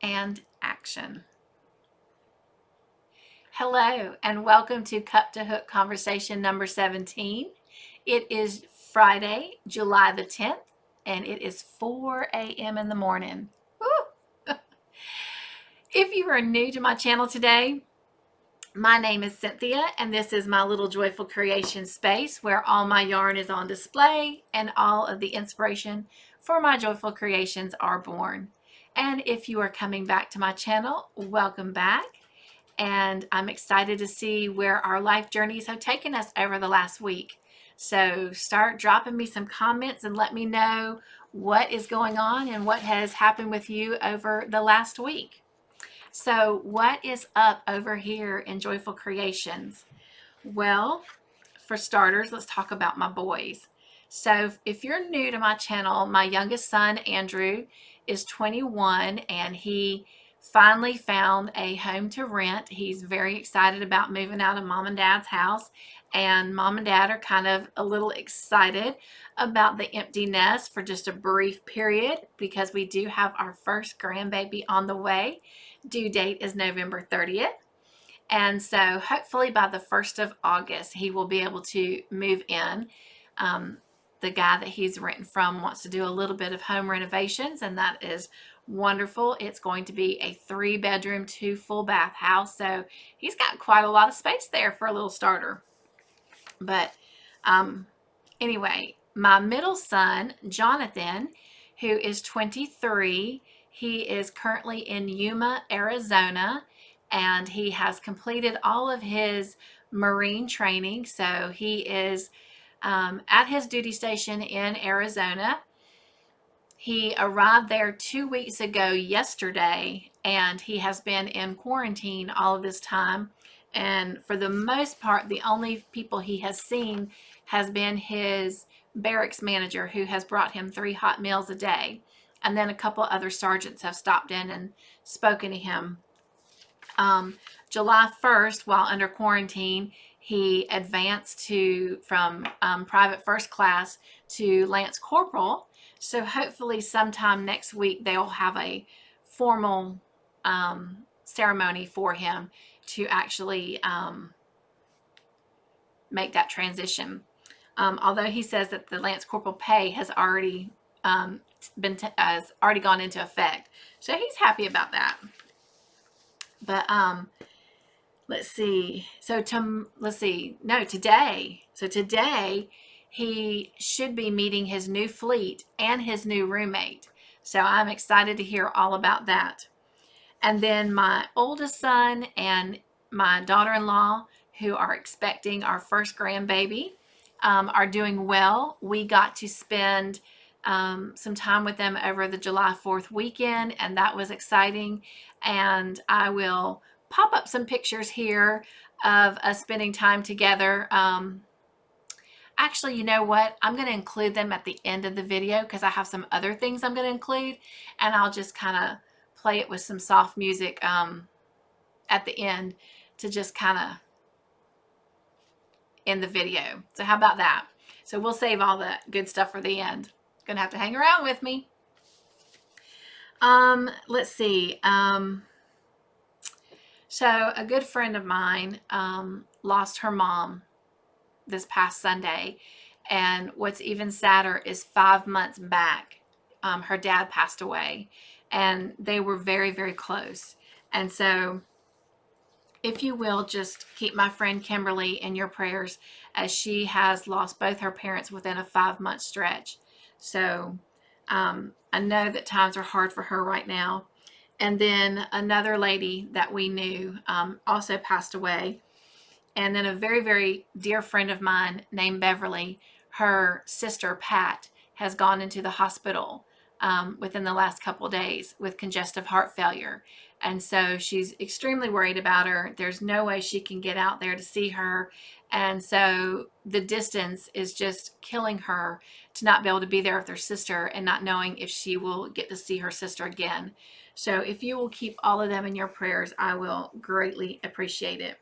and action. Hello and welcome to Cup to Hook conversation number 17. It is Friday, July the 10th, and it is 4 a.m. in the morning. Woo! If you are new to my channel today, my name is Cynthia, and this is my little joyful creation space where all my yarn is on display and all of the inspiration for my joyful creations are born. And if you are coming back to my channel, welcome back. And I'm excited to see where our life journeys have taken us over the last week. So start dropping me some comments and let me know what is going on and what has happened with you over the last week. So what is up over here in Joyful Creations? Well, for starters, let's talk about my boys. So if you're new to my channel, my youngest son, Andrew, is 21 and he finally found a home to rent. He's very excited about moving out of mom and dad's house, and mom and dad are kind of a little excited about the empty nest for just a brief period because we do have our first grandbaby on the way. Due date is November 30th. And so hopefully by the 1st of August, he will be able to move in. The guy that he's renting from wants to do a little bit of home renovations, and that is wonderful. It's going to be a 3-bedroom, 2 full bath house. So he's got quite a lot of space there for a little starter. But anyway, my middle son, Jonathan, who is 23, he is currently in Yuma, Arizona, and he has completed all of his Marine training. So he is at his duty station in Arizona. He arrived there 2 weeks ago yesterday, and he has been in quarantine all of this time. And for the most part, the only people he has seen has been his barracks manager, who has brought him 3 hot meals a day. And then a couple other sergeants have stopped in and spoken to him. July 1st, while under quarantine, he advanced from private first class to Lance Corporal. So hopefully sometime next week they'll have a formal ceremony for him to actually make that transition. Although he says that the Lance Corporal pay has already gone into effect, so he's happy about that. But let's see. Today. So today he should be meeting his new fleet and his new roommate. So I'm excited to hear all about that. And then my oldest son and my daughter-in-law, who are expecting our first grandbaby, are doing well. We got to spend some time with them over the July 4th weekend, and that was exciting. And I will pop up some pictures here of us spending time together. Actually, you know what? I'm going to include them at the end of the video because I have some other things I'm going to include, and I'll just kind of play it with some soft music at the end to just kind of end the video. So how about that? So we'll save all the good stuff for the end. Gonna have to hang around with me. Let's see. So a good friend of mine lost her mom this past Sunday, and what's even sadder is 5 months back, her dad passed away, and they were very, very close. And so if you will, just keep my friend Kimberly in your prayers, as she has lost both her parents within a 5-month stretch. So I know that times are hard for her right now. And then another lady that we knew also passed away. And then a very, very dear friend of mine named Beverly, her sister Pat, has gone into the hospital within the last couple of days with congestive heart failure. And so she's extremely worried about her. There's no way she can get out there to see her. And so the distance is just killing her to not be able to be there with her sister and not knowing if she will get to see her sister again. So if you will keep all of them in your prayers, I will greatly appreciate it.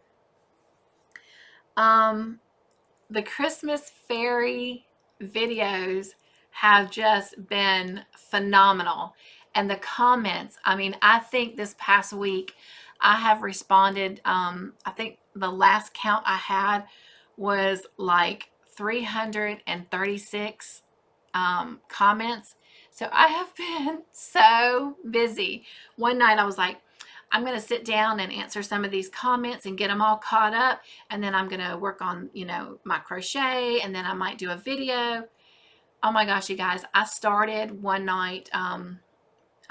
The Christmas fairy videos have just been phenomenal. And the comments, I mean, I think this past week I have responded, I think the last count I had was like 336 comments. So I have been so busy. One night I was like, I'm going to sit down and answer some of these comments and get them all caught up. And then I'm going to work on, my crochet, and then I might do a video. Oh my gosh, you guys, I started one night.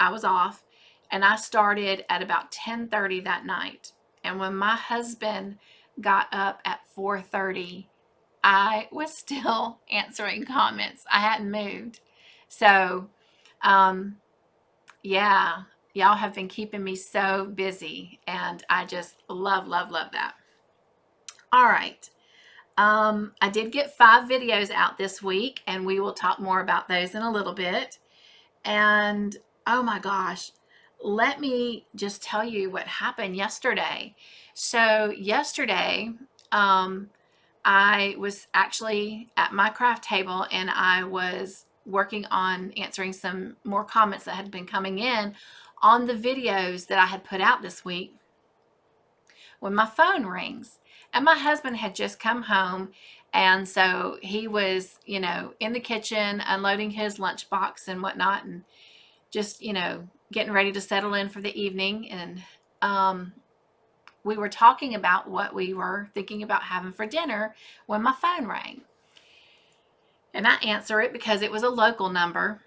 I was off, and I started at about 10:30 that night. And when my husband got up at 4:30, I was still answering comments. I hadn't moved. So, yeah, y'all have been keeping me so busy, and I just love, love, love that. All right. I did get 5 videos out this week, and we will talk more about those in a little bit. And oh my gosh, let me just tell you what happened yesterday. So yesterday, I was actually at my craft table, and I was working on answering some more comments that had been coming in on the videos that I had put out this week, when my phone rings. And my husband had just come home, and so he was, in the kitchen unloading his lunchbox and whatnot, and just, getting ready to settle in for the evening. And we were talking about what we were thinking about having for dinner when my phone rang. And I answer it because it was a local number.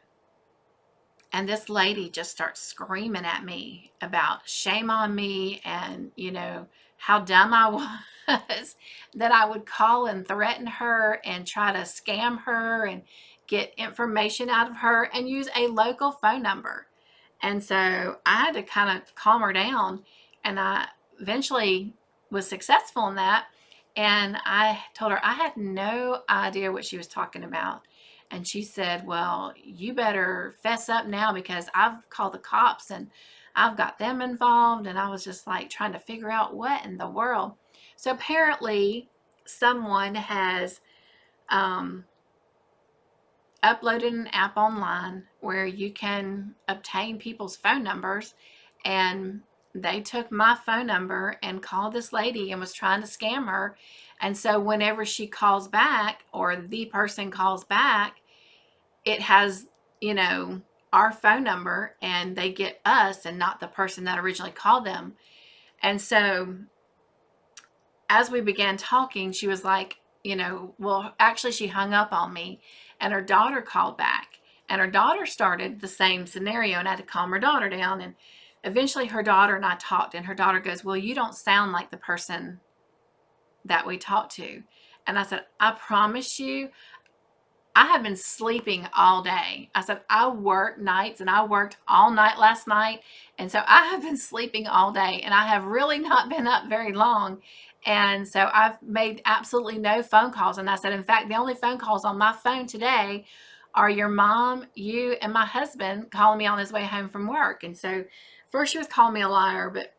And this lady just starts screaming at me about shame on me, and, how dumb I was that I would call and threaten her and try to scam her and get information out of her and use a local phone number. And so I had to kind of calm her down, and I eventually was successful in that. And I told her I had no idea what she was talking about. And she said, well, you better fess up now, because I've called the cops and I've got them involved. And I was just like trying to figure out what in the world. So apparently someone has uploaded an app online where you can obtain people's phone numbers, and they took my phone number and called this lady and was trying to scam her. And so whenever she calls back, or the person calls back, it has, our phone number, and they get us and not the person that originally called them. And so as we began talking, she was like, well, actually she hung up on me, and her daughter called back, and her daughter started the same scenario, and I had to calm her daughter down. And eventually her daughter and I talked, and her daughter goes, well, you don't sound like the person that we talked to. And I said, I promise you, I have been sleeping all day. I said, I work nights, and I worked all night last night. And so I have been sleeping all day, and I have really not been up very long. And so I've made absolutely no phone calls. And I said, in fact, the only phone calls on my phone today are your mom, you, and my husband calling me on his way home from work. And so first she was calling me a liar, but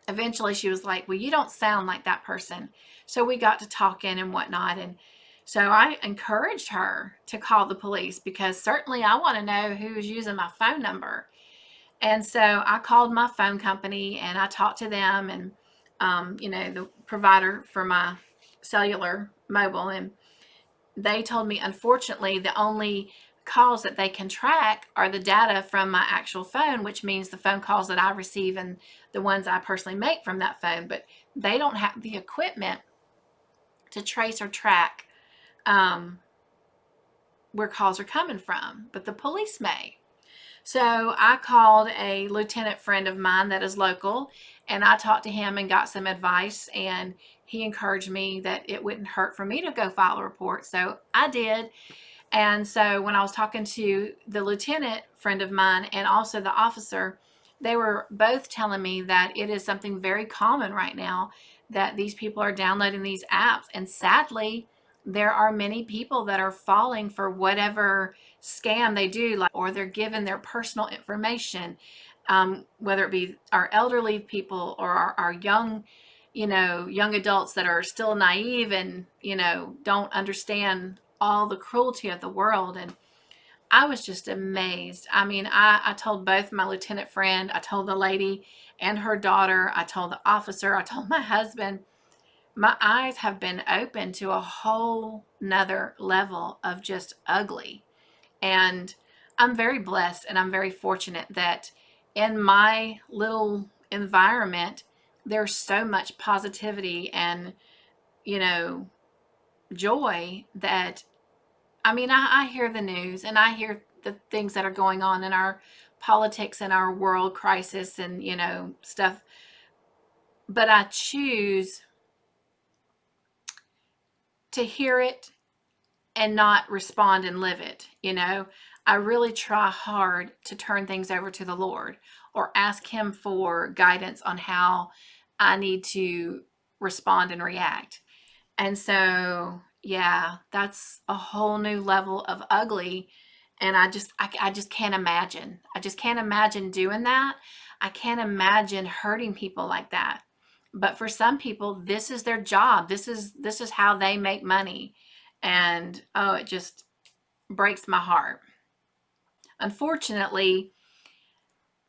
eventually she was like, well, you don't sound like that person. So we got to talking and whatnot. And so I encouraged her to call the police, because certainly I want to know who's using my phone number. And so I called my phone company, and I talked to them, and, the provider for my cellular mobile. And they told me, unfortunately, the only calls that they can track are the data from my actual phone, which means the phone calls that I receive and the ones I personally make from that phone. But they don't have the equipment to trace or track where calls are coming from, but the police may. So I called a lieutenant friend of mine that is local, and I talked to him and got some advice, and he encouraged me that it wouldn't hurt for me to go file a report. So I did. And so when I was talking to the lieutenant friend of mine and also the officer, they were both telling me that it is something very common right now, that these people are downloading these apps. And sadly, there are many people that are falling for whatever scam they do, or they're given their personal information, whether it be our elderly people or our young, young adults that are still naive and, don't understand all the cruelty of the world. And I was just amazed. I mean, I told both my lieutenant friend, I told the lady and her daughter, I told the officer, I told my husband, my eyes have been open to a whole nother level of just ugly. And I'm very blessed and I'm very fortunate that in my little environment, there's so much positivity and, you know, joy that, I mean, I hear the news and I hear the things that are going on in our politics and our world crisis and, you know, stuff. But I choose to hear it and not respond and live it. You know, I really try hard to turn things over to the Lord or ask Him for guidance on how I need to respond and react. And so, yeah, that's a whole new level of ugly. And I just can't imagine. I just can't imagine doing that. I can't imagine hurting people like that. But for some people, this is their job. This is how they make money. And oh, it just breaks my heart. Unfortunately,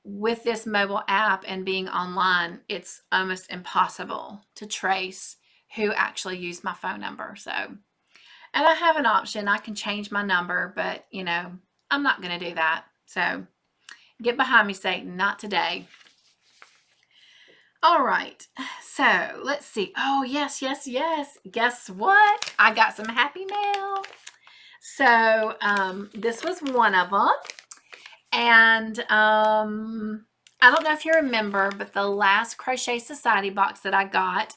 with this mobile app and being online, it's almost impossible to trace who actually used my phone number. So, and I have an option. I can change my number, but you know, I'm not going to do that. So, get behind me, Satan. Not today. All right. So, let's see. Oh, yes, yes, yes. Guess what? I got some happy mail. So, this was one of them. And I don't know if you remember, but the last Crochet Society box that I got,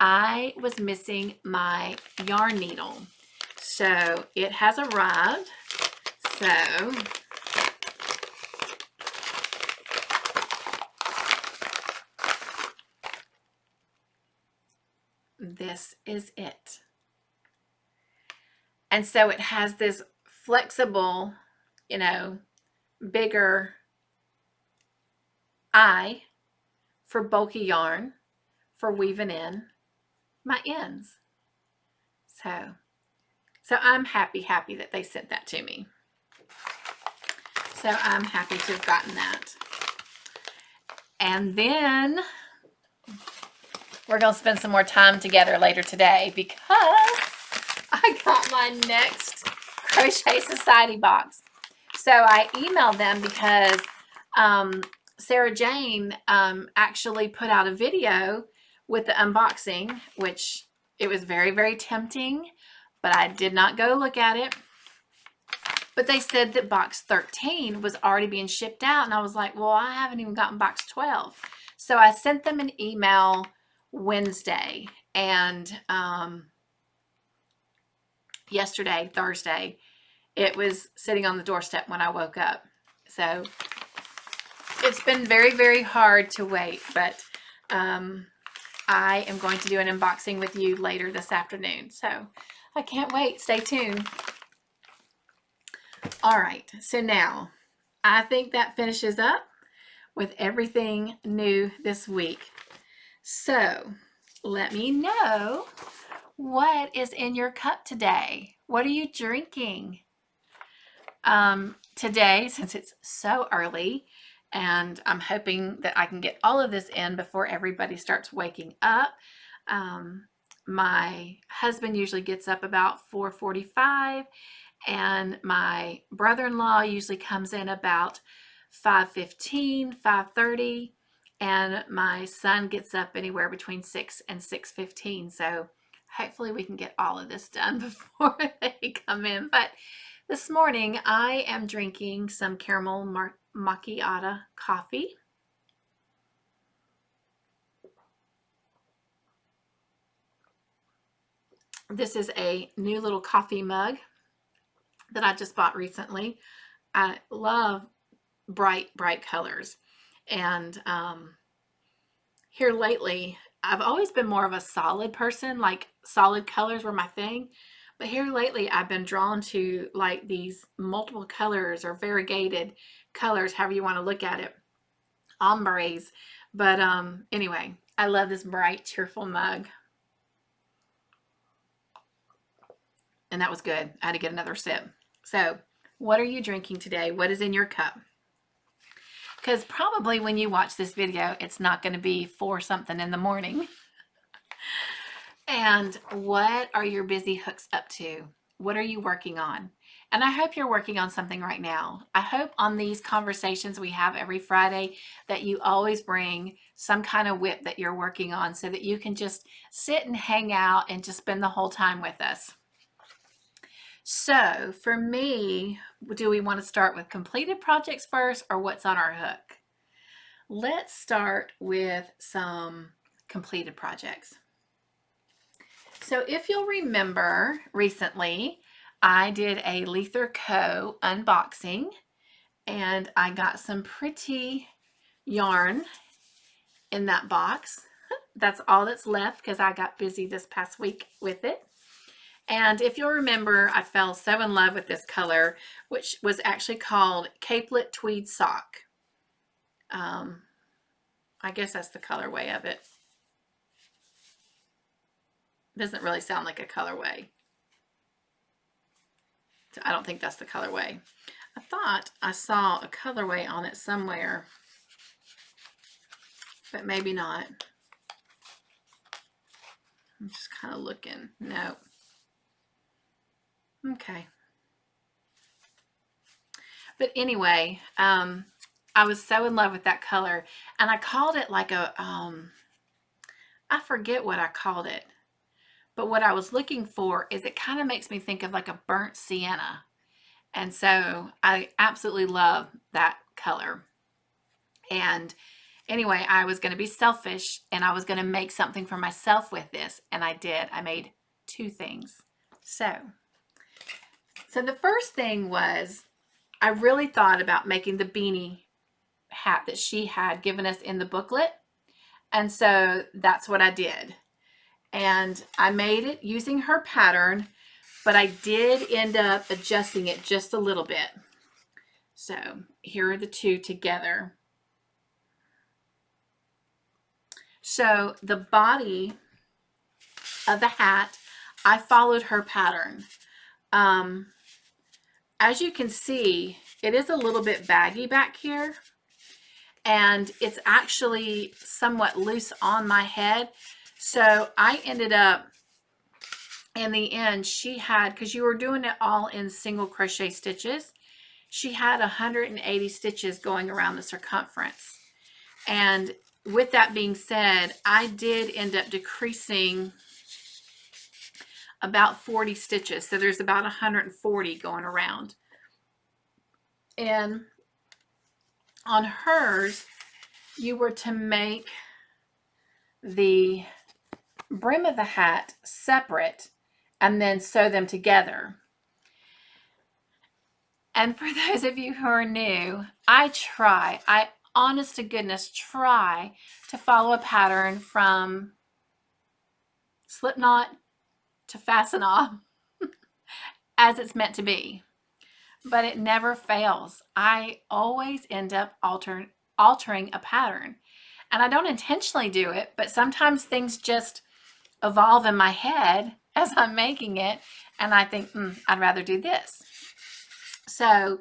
I was missing my yarn needle. So it has arrived. So this is it. And so it has this flexible, you know, bigger eye for bulky yarn for weaving in my ends. So I'm happy that they sent that to me. So I'm happy to have gotten that. And then we're going to spend some more time together later today because I got my next Crochet Society box. So I emailed them because Sarah Jane actually put out a video with the unboxing, which it was very, very tempting, but I did not go look at it. But they said that box 13 was already being shipped out, and I was like, well, I haven't even gotten box 12. So I sent them an email Wednesday, and yesterday, Thursday, it was sitting on the doorstep when I woke up. So it's been very, very hard to wait, but I am going to do an unboxing with you later this afternoon. So I can't wait. Stay tuned. All right. So now I think that finishes up with everything new this week. So let me know what is in your cup today. What are you drinking? Today, since it's so early, and I'm hoping that I can get all of this in before everybody starts waking up. My husband usually gets up about 4:45, and my brother-in-law usually comes in about 5:15, 5:30, and my son gets up anywhere between 6 and 6:15. So hopefully we can get all of this done before they come in. But this morning I am drinking some caramel macchiato coffee. This is a new little coffee mug that I just bought recently. I love bright colors. And here lately, I've always been more of a solid person, like solid colors were my thing. But here lately, I've been drawn to like these multiple colors or variegated colors, however you want to look at it, ombres. But anyway, I love this bright, cheerful mug. And that was good. I had to get another sip. So What are you drinking today? What is in your cup? Because probably when you watch this video, it's not going to be 4 something in the morning. And what are your busy hooks up to? What are you working on? And I hope you're working on something right now. I hope on these conversations we have every Friday that you always bring some kind of whip that you're working on so that you can just sit and hang out and just spend the whole time with us. So for me, do we want to start with completed projects first or what's on our hook? Let's start with some completed projects. So if you'll remember recently, I did a Leither Co unboxing and I got some pretty yarn in that box. That's all that's left because I got busy this past week with it. And if you'll remember, I fell so in love with this color, which was actually called Capelet Tweed Sock. I guess that's the colorway of it. Doesn't really sound like a colorway. So I don't think that's the colorway. I thought I saw a colorway on it somewhere, but maybe not. I'm just kind of looking. No. Okay. But anyway, I was so in love with that color, and I called it like a, I forget what I called it, but what I was looking for is it kind of makes me think of like a burnt sienna. And so I absolutely love that color. And anyway, I was going to be selfish and I was going to make something for myself with this. And I did. I made 2 things. So the first thing was I really thought about making the beanie hat that she had given us in the booklet. And so that's what I did. And I made it using her pattern, but I did end up adjusting it just a little bit. So here are the 2 together. So the body of the hat, I followed her pattern. As you can see, it is a little bit baggy back here, and it's actually somewhat loose on my head. So I ended up, in the end, she had, because you were doing it all in single crochet stitches, she had 180 stitches going around the circumference. And with that being said, I did end up decreasing about 40 stitches. So there's about 140 going around. And on hers, you were to make the brim of the hat separate and then sew them together. And for those of you who are new, I honest to goodness try to follow a pattern from slipknot to fasten off as it's meant to be, but it never fails. I always end up altering a pattern, and I don't intentionally do it, but sometimes things just evolve in my head as I'm making it, and I think, I'd rather do this. So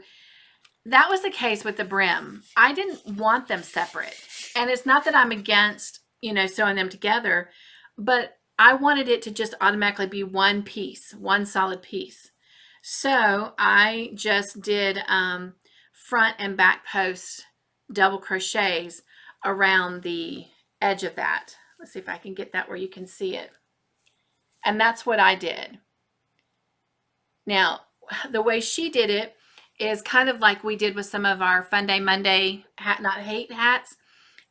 that was the case with the brim. I didn't want them separate, and it's not that I'm against, sewing them together, but I wanted it to just automatically be one piece, one solid piece. So I just did front and back post double crochets around the edge of that. Let's see if I can get that where you can see it. And that's what I did. Now, the way she did it is kind of like we did with some of our Fun Day Monday Hat Not Hate hats.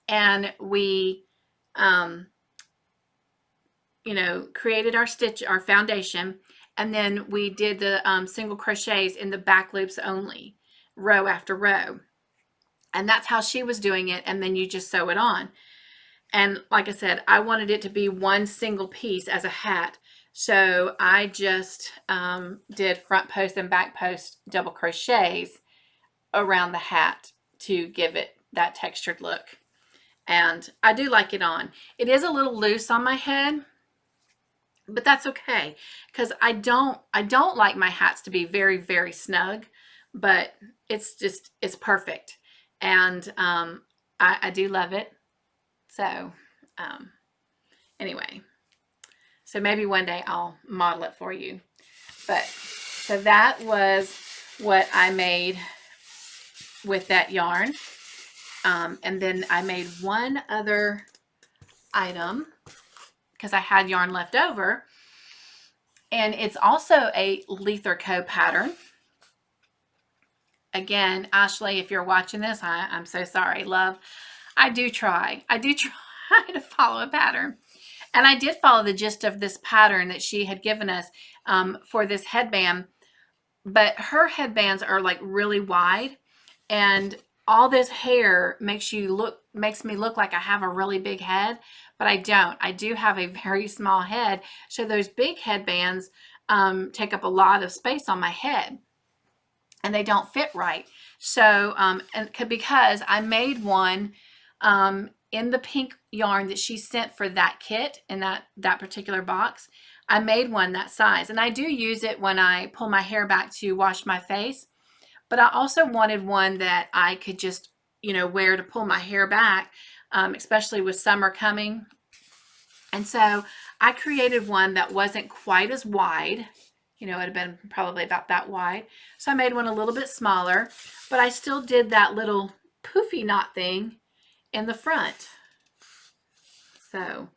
And we, created our foundation, and then we did the single crochets in the back loops only, row after row. And that's how she was doing it, and then you just sew it on. And like I said, I wanted it to be one single piece as a hat. So I just did front post and back post double crochets around the hat to give it that textured look. And I do like it on. It is a little loose on my head, but that's okay, because I don't like my hats to be very, very snug. but it's perfect. And I do love it. So anyway, so maybe one day I'll model it for you. But so that was what I made with that yarn. And then I made one other item because I had yarn left over. And it's also a Leither Co pattern. Again, Ashley, if you're watching this, I'm so sorry, love. I do try to follow a pattern. And I did follow the gist of this pattern that she had given us for this headband. But her headbands are like really wide, and all this hair makes me look like I have a really big head, but I don't. I do have a very small head, so those big headbands take up a lot of space on my head, and they don't fit right. So because I made one in the pink yarn that she sent for that kit in that particular box, I made one that size, and I do use it when I pull my hair back to wash my face. But I also wanted one that I could just, wear to pull my hair back, especially with summer coming. And so I created one that wasn't quite as wide. It would have been probably about that wide. So I made one a little bit smaller, but I still did that little poofy knot thing in the front. So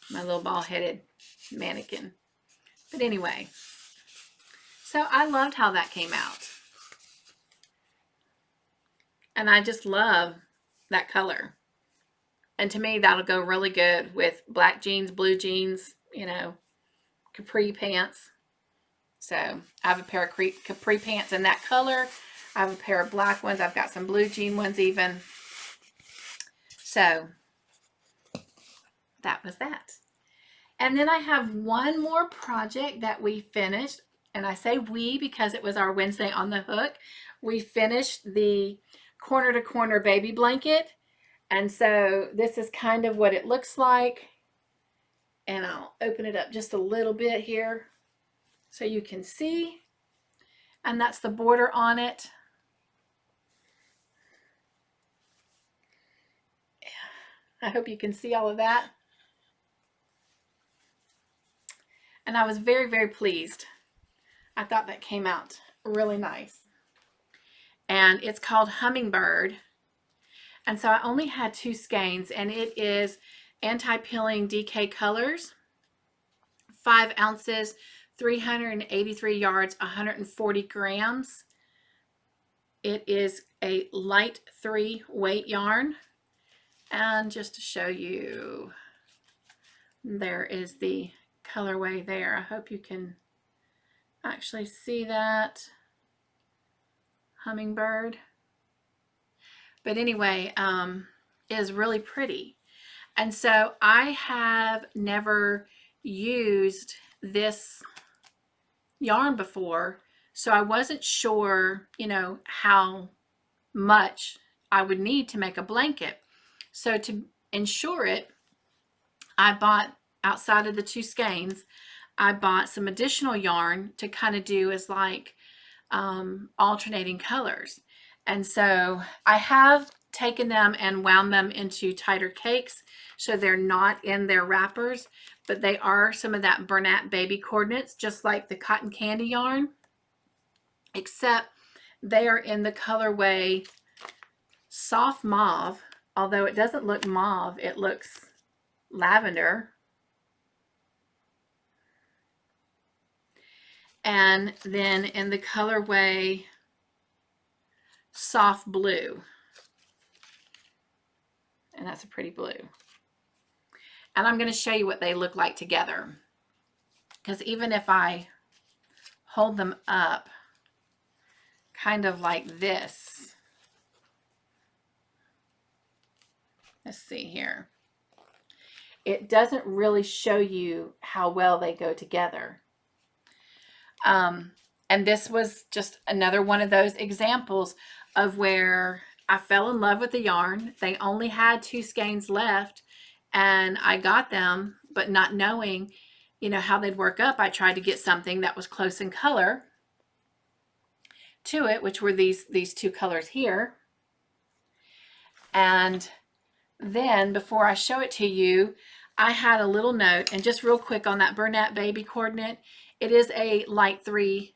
my little ball-headed mannequin. But anyway, so I loved how that came out. And I just love that color. And to me, that'll go really good with black jeans, blue jeans, capri pants. So I have a pair of capri pants in that color. I have a pair of black ones. I've got some blue jean ones even. So that was that. And then I have one more project that we finished. And I say we because it was our Wednesday on the Hook. We finished the corner to corner baby blanket. And so this is kind of what it looks like. And I'll open it up just a little bit here so you can see. And that's the border on it. I hope you can see all of that. And I was very, very pleased. I thought that came out really nice. And it's called Hummingbird. And so I only had 2 skeins, and it is anti-peeling DK colors, 5 ounces, 383 yards, 140 grams. It is a light 3 weight yarn. And just to show you, there is the colorway there. I hope you can actually see that. Hummingbird. But anyway, it is really pretty. And so I have never used this yarn before, so I wasn't sure, how much I would need to make a blanket. So to ensure it, I bought, outside of the 2 skeins, I bought some additional yarn to kind of do as like alternating colors. And so I have taken them and wound them into tighter cakes so they're not in their wrappers, but they are some of that Bernat baby coordinates, just like the cotton candy yarn, except they are in the colorway soft mauve, although it doesn't look mauve, it looks lavender. And then in the colorway soft blue. And that's a pretty blue. And I'm going to show you what they look like together. Because even if I hold them up kind of like this. Let's see here. It doesn't really show you how well they go together. And this was just another one of those examples of where I fell in love with the yarn. They only had 2 skeins left, and I got them, but not knowing you know, how they'd work up, I tried to get something that was close in color to it, which were these two colors here. And then before I show it to you, I had a little note, and just real quick on that Bernat Baby coordinate, it is a light 3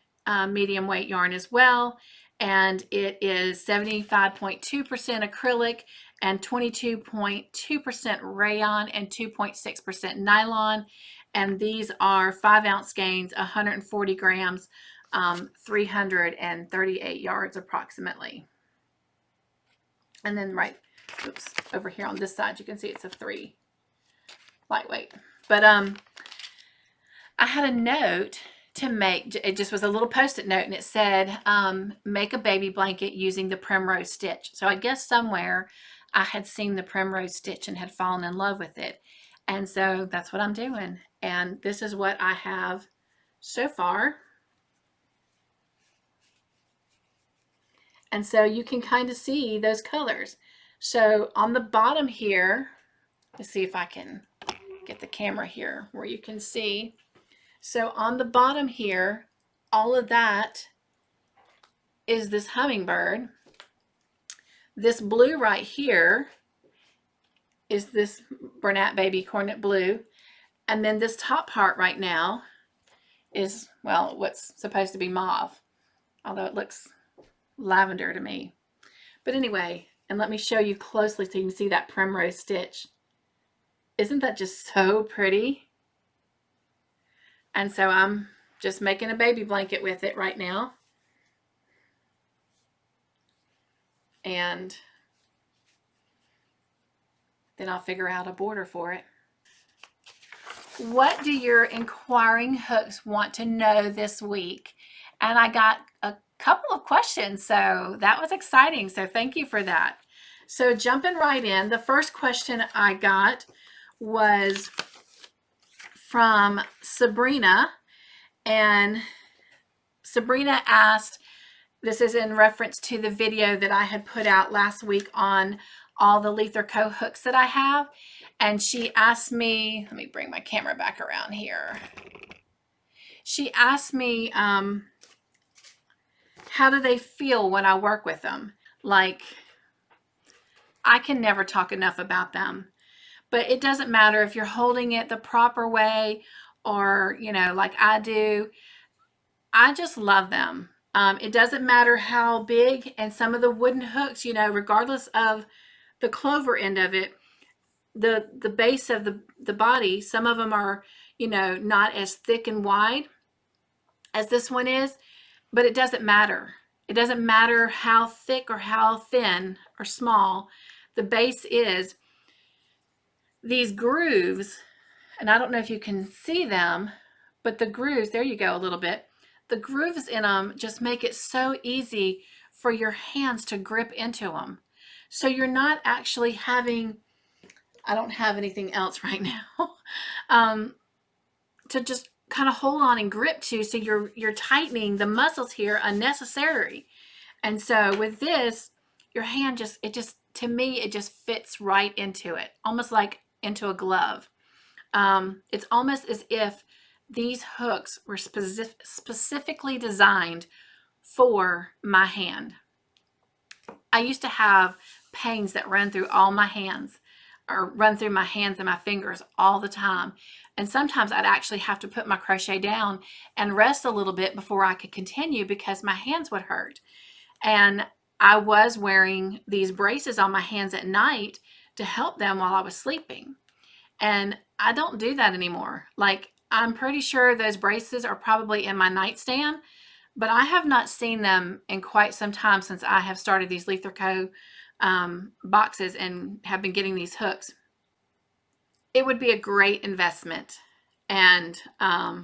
medium weight yarn as well, and it is 75.2% acrylic and 22.2% rayon and 2.6% nylon, and these are 5-ounce skeins, 140 grams, 338 yards approximately. And then oops, over here on this side, you can see it's a 3 lightweight. But I had a note to make, it just was a little post-it note, and it said, make a baby blanket using the primrose stitch. So I guess somewhere I had seen the primrose stitch and had fallen in love with it. And so that's what I'm doing. And this is what I have so far. And so you can kind of see those colors. So on the bottom here, let's see if I can get the camera here where you can see. So on the bottom here, all of that is this hummingbird. This blue right here is this Bernat Baby coordinate blue. And then this top part right now is, well, what's supposed to be mauve, although it looks lavender to me. But anyway, and let me show you closely so you can see that primrose stitch. Isn't that just so pretty? And so I'm just making a baby blanket with it right now. And then I'll figure out a border for it. What do your inquiring hooks want to know this week? And I got a couple of questions, so that was exciting. So thank you for that. So jumping right in, the first question I got was from Sabrina, and Sabrina asked, this is in reference to the video that I had put out last week on all the Leither Co hooks that I have, and she asked me, let me bring my camera back around here. She asked me, how do they feel when I work with them? Like, I can never talk enough about them. But it doesn't matter if you're holding it the proper way or, you know, like I do. I just love them. It doesn't matter how big, and some of the wooden hooks, you know, regardless of the clover end of it, the base of the body, some of them are, you know, not as thick and wide as this one is, but it doesn't matter. It doesn't matter how thick or how thin or small the base is. These grooves, and I don't know if you can see them, but the grooves, there you go a little bit. The grooves in them just make it so easy for your hands to grip into them. So you're not actually having, I don't have anything else right now, to just kind of hold on and grip to, so you're tightening the muscles here unnecessary. And so with this, your hand just, to me, it just fits right into it, almost like into a glove. It's almost as if these hooks were specifically designed for my hand. I used to have pains that run through all my hands, or run through my hands and my fingers all the time. And sometimes I'd actually have to put my crochet down and rest a little bit before I could continue because my hands would hurt. And I was wearing these braces on my hands at night to help them while I was sleeping. And I don't do that anymore. Like, I'm pretty sure those braces are probably in my nightstand, but I have not seen them in quite some time since I have started these Leither Co boxes and have been getting these hooks. It would be a great investment, and I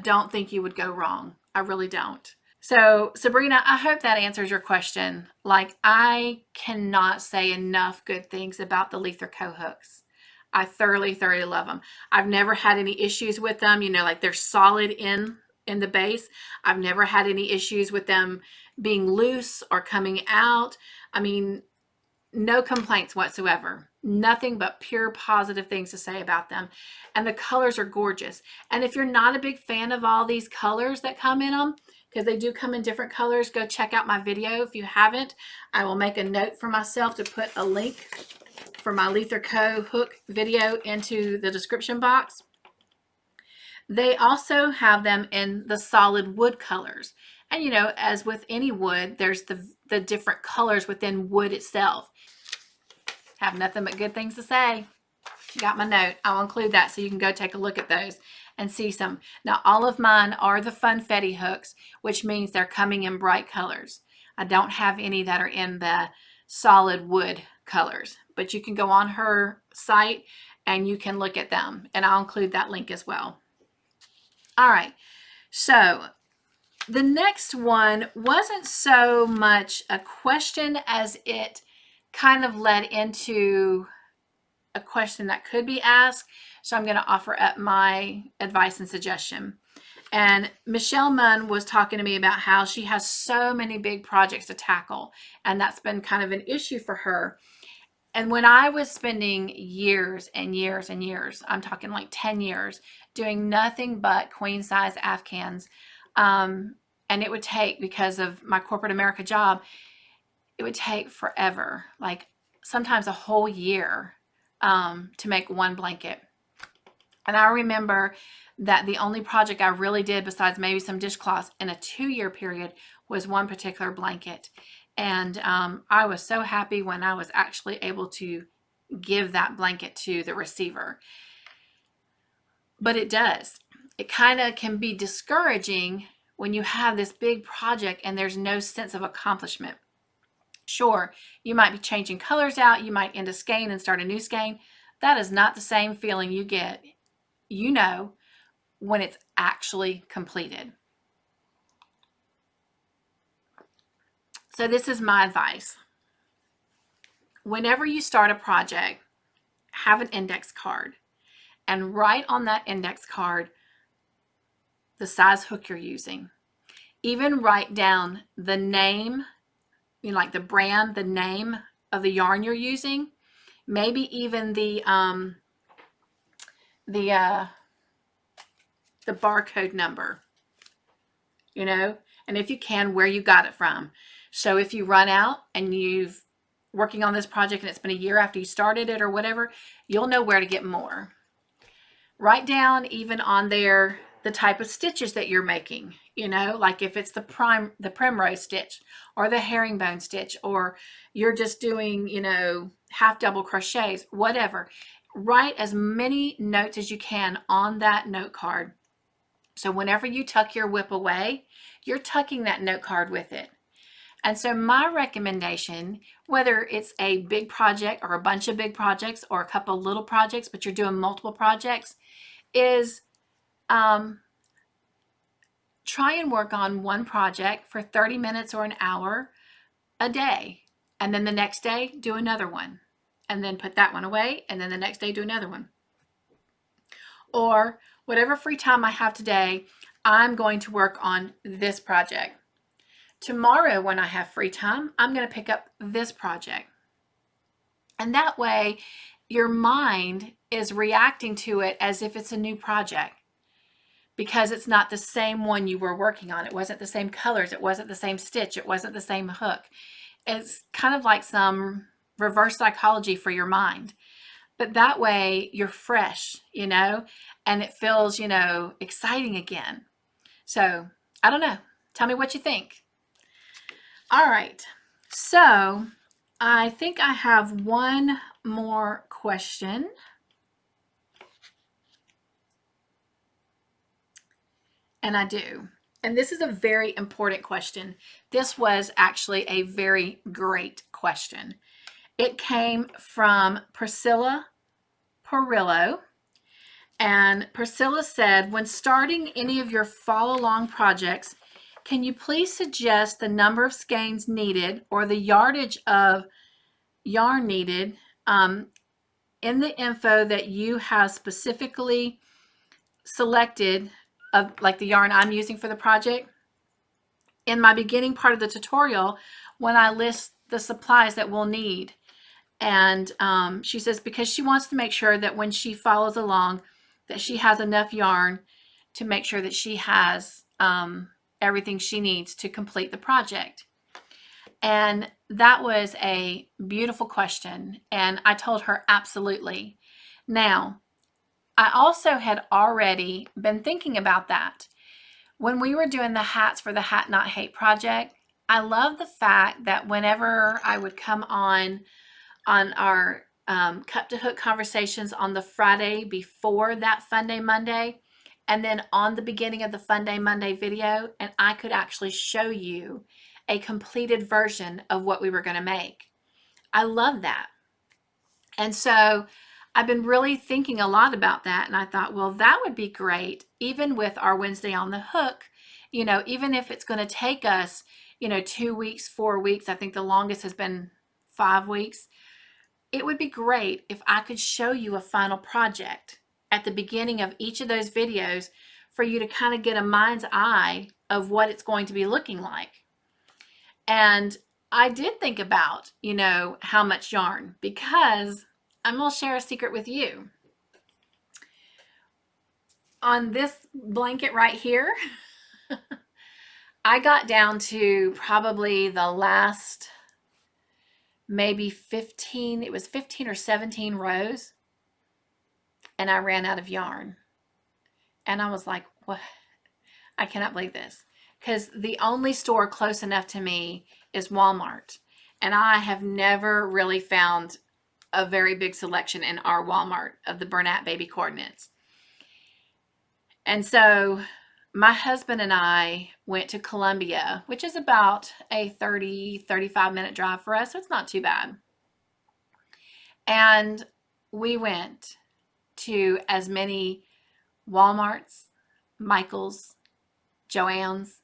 don't think you would go wrong. I really don't. So Sabrina, I hope that answers your question. Like, I cannot say enough good things about the Leither Co hooks. I thoroughly love them. I've never had any issues with them. You know, like, they're solid in the base. I've never had any issues with them being loose or coming out. I mean, no complaints whatsoever. Nothing but pure positive things to say about them. And the colors are gorgeous. And if you're not a big fan of all these colors that come in them, because they do come in different colors, go check out my video. If you haven't, I will make a note for myself to put a link for my Leither Co hook video into the description box. They also have them in the solid wood colors. And you know, as with any wood, there's the different colors within wood itself. Have nothing but good things to say. Got my note. I'll include that so you can go take a look at those and see some. Now, all of mine are the funfetti hooks, which means they're coming in bright colors. I don't have any that are in the solid wood colors, but you can go on her site and you can look at them, and I'll include that link as well. All right, so the next one wasn't so much a question as it kind of led into a question that could be asked. So I'm going to offer up my advice and suggestion. And Michelle Munn was talking to me about how she has so many big projects to tackle, and that's been kind of an issue for her. And when I was spending years and years and years, I'm talking like 10 years, doing nothing but queen size Afghans, and it would take, because of my corporate America job, it would take forever, like sometimes a whole year, to make one blanket. And I remember that the only project I really did, besides maybe some dishcloths, in a 2-year period was one particular blanket. And I was so happy when I was actually able to give that blanket to the receiver. But it does. It kind of can be discouraging when you have this big project and there's no sense of accomplishment. Sure, you might be changing colors out, you might end a skein and start a new skein. That is not the same feeling you get, you know, when it's actually completed. So this is my advice. Whenever you start a project, have an index card and write on that index card the size hook you're using. Even write down the name, you know, like the brand, the name of the yarn you're using, maybe even the barcode number, you know, and if you can, where you got it from. So if you run out and you've working on this project and it's been a year after you started it or whatever, you'll know where to get more. Write down even on there the type of stitches that you're making, you know, like if it's the primrose stitch or the herringbone stitch, or you're just doing, you know, half double crochets, whatever. Write as many notes as you can on that note card. So whenever you tuck your whip away, you're tucking that note card with it. And so my recommendation, whether it's a big project or a bunch of big projects or a couple of little projects, but you're doing multiple projects, is try and work on one project for 30 minutes or an hour a day. And then the next day, do another one. And then put that one away. And then the next day, do another one. Or whatever free time I have today, I'm going to work on this project. Tomorrow, when I have free time, I'm going to pick up this project. And that way, your mind is reacting to it as if it's a new project, because it's not the same one you were working on. It wasn't the same colors. It wasn't the same stitch. It wasn't the same hook. It's kind of like some reverse psychology for your mind. But that way, you're fresh, you know, and it feels, you know, exciting again. So, I don't know. Tell me what you think. All right, so I think I have one more question. And I do. And this is a very important question. This was actually a very great question. It came from Priscilla Perillo. And Priscilla said, when starting any of your follow along projects, can you please suggest the number of skeins needed or the yardage of yarn needed in the info that you have specifically selected, of like the yarn I'm using for the project? In my beginning part of the tutorial, when I list the supplies that we'll need, And she says because she wants to make sure that when she follows along that she has enough yarn to make sure that she has everything she needs to complete the project. And that was a beautiful question. And I told her absolutely. Now, I also had already been thinking about that. When we were doing the hats for the Hat Not Hate project, I love the fact that whenever I would come on our Cup to Hook conversations on the Friday before that Fun Day Monday, and then on the beginning of the Fun Day Monday video, and I could actually show you a completed version of what we were going to make. I love that. And so I've been really thinking a lot about that, and I thought, well, that would be great, even with our Wednesday on the Hook, you know, even if it's going to take us, you know, 2 weeks, 4 weeks, I think the longest has been 5 weeks. It would be great if I could show you a final project at the beginning of each of those videos for you to kind of get a mind's eye of what it's going to be looking like. And I did think about, you know, how much yarn, because I'm going to share a secret with you. On this blanket right here, I got down to probably the last maybe 15, it was 15 or 17 rows, and I ran out of yarn. And I was like, what? I cannot believe this. Because the only store close enough to me is Walmart. And I have never really found a very big selection in our Walmart of the Bernat baby coordinates. And so my husband and I went to Columbia, which is about a 30-35 minute drive for us, so it's not too bad. And we went to as many Walmarts, Michael's, Joann's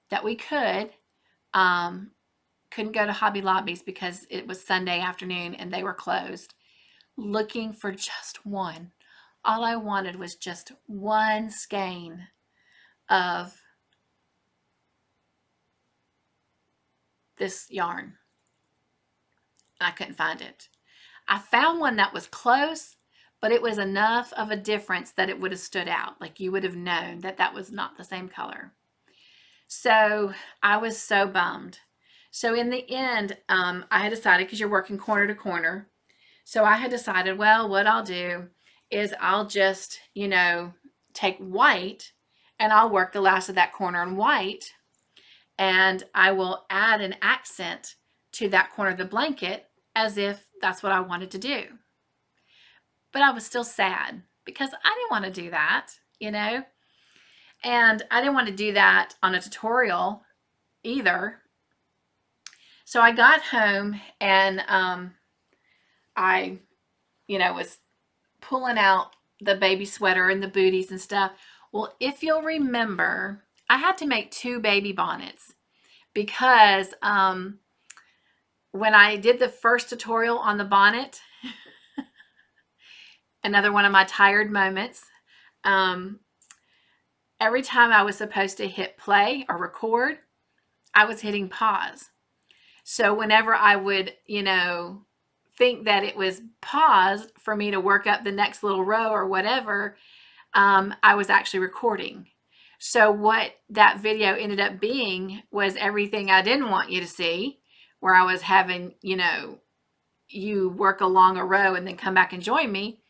that we could. Couldn't go to Hobby Lobby's because it was Sunday afternoon and they were closed, looking for just one. All I wanted was just one skein of this yarn. I couldn't find it. I found one that was close, but it was enough of a difference that it would have stood out. Like you would have known that that was not the same color. So I was so bummed. So in the end, I had decided, because you're working corner to corner, so I had decided, well, what I'll do is I'll just, you know, take white and I'll work the last of that corner in white, and I will add an accent to that corner of the blanket as if that's what I wanted to do. But I was still sad because I didn't want to do that, you know, and I didn't want to do that on a tutorial either. So I got home and I, you know, was pulling out the baby sweater and the booties and stuff. Well, if you'll remember, I had to make 2 baby bonnets because when I did the first tutorial on the bonnet, another one of my tired moments, every time I was supposed to hit play or record, I was hitting pause. So whenever I would, you know, think that it was paused for me to work up the next little row or whatever, I was actually recording. So what that video ended up being was everything I didn't want you to see, where I was having, you know, you work along a row and then come back and join me.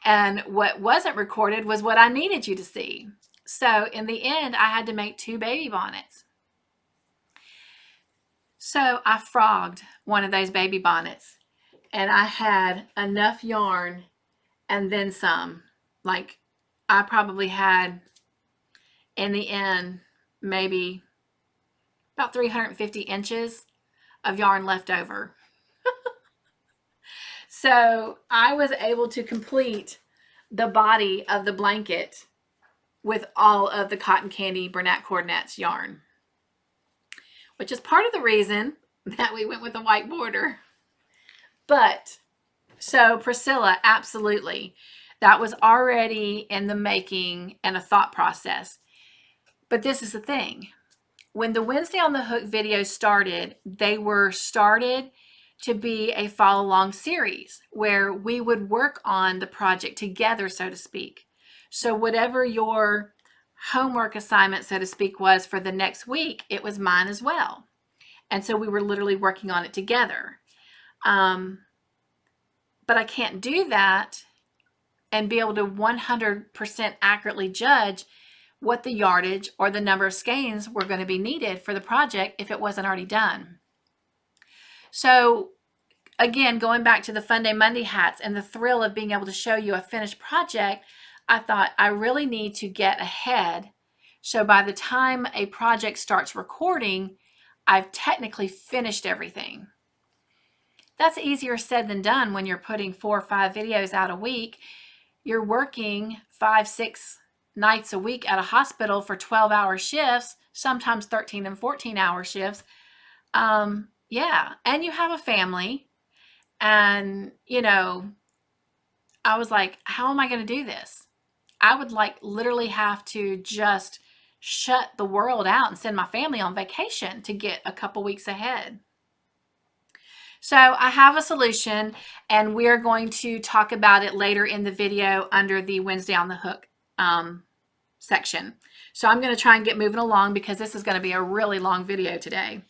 And what wasn't recorded was what I needed you to see. So in the end, I had to make 2 baby bonnets. So I frogged one of those baby bonnets, and I had enough yarn and then some. Like I probably had, in the end, maybe about 350 inches of yarn left over. So I was able to complete the body of the blanket with all of the Cotton Candy Bernat Coordinates yarn, which is part of the reason that we went with a white border. But so Priscilla, absolutely, that was already in the making and a thought process. But this is the thing. When the Wednesday on the Hook videos started, they were started to be a follow along series where we would work on the project together, so to speak. So whatever your homework assignment, so to speak, was for the next week, it was mine as well. And so we were literally working on it together. But I can't do that and be able to 100% accurately judge what the yardage or the number of skeins were going to be needed for the project if it wasn't already done. So again, going back to the Fun Day Monday hats and the thrill of being able to show you a finished project, I thought I really need to get ahead. So by the time a project starts recording, I've technically finished everything. That's easier said than done when you're putting 4 or 5 videos out a week. You're working 5, 6 nights a week at a hospital for 12-hour shifts, sometimes 13 and 14-hour shifts. Yeah, and you have a family. And, you know, I was like, how am I going to do this? I would like literally have to just shut the world out and send my family on vacation to get a couple weeks ahead. So I have a solution, and we're going to talk about it later in the video under the Wednesday on the Hook section. So I'm going to try and get moving along because this is going to be a really long video today.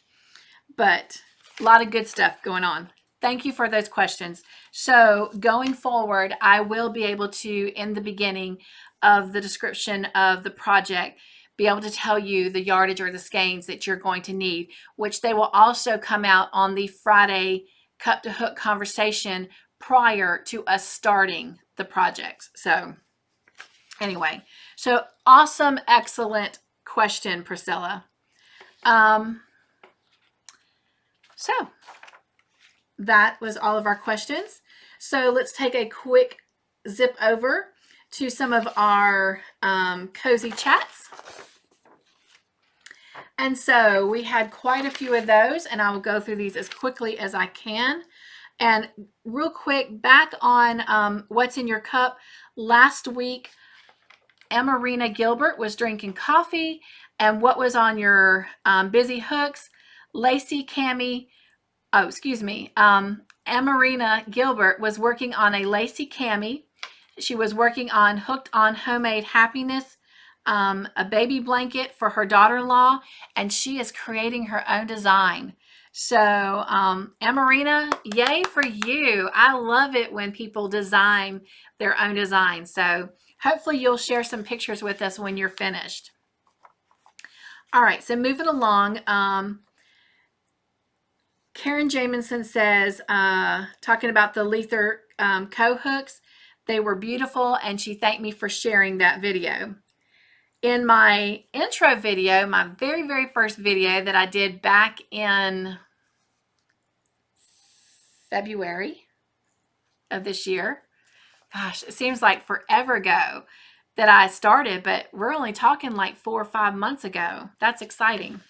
But a lot of good stuff going on. Thank you for those questions. So going forward, I will be able to, in the beginning of the description of the project, be able to tell you the yardage or the skeins that you're going to need, which they will also come out on the Friday Cut to Hook conversation prior to us starting the projects. So anyway, so awesome, excellent question, Priscilla. So that was all of our questions. So let's take a quick zip over to some of our cozy chats. And so we had quite a few of those, and I will go through these as quickly as I can. And real quick, back on what's in your cup. Last week, Amarina Gilbert was drinking coffee, and what was on your busy hooks? Lacey Cami, oh, excuse me, Amarina Gilbert was working on a Lacey Cami. She was working on Hooked on Homemade Happiness, a baby blanket for her daughter-in-law, and she is creating her own design. So Amarina, yay for you. I love it when people design their own design. So hopefully you'll share some pictures with us when you're finished. All right, so moving along, Karen Jamison says, talking about the Leither Co hooks, they were beautiful, and she thanked me for sharing that video. In my intro video, my very, very first video that I did back in February of this year, gosh, it seems like forever ago that I started, but we're only talking like 4 or 5 months ago. That's exciting.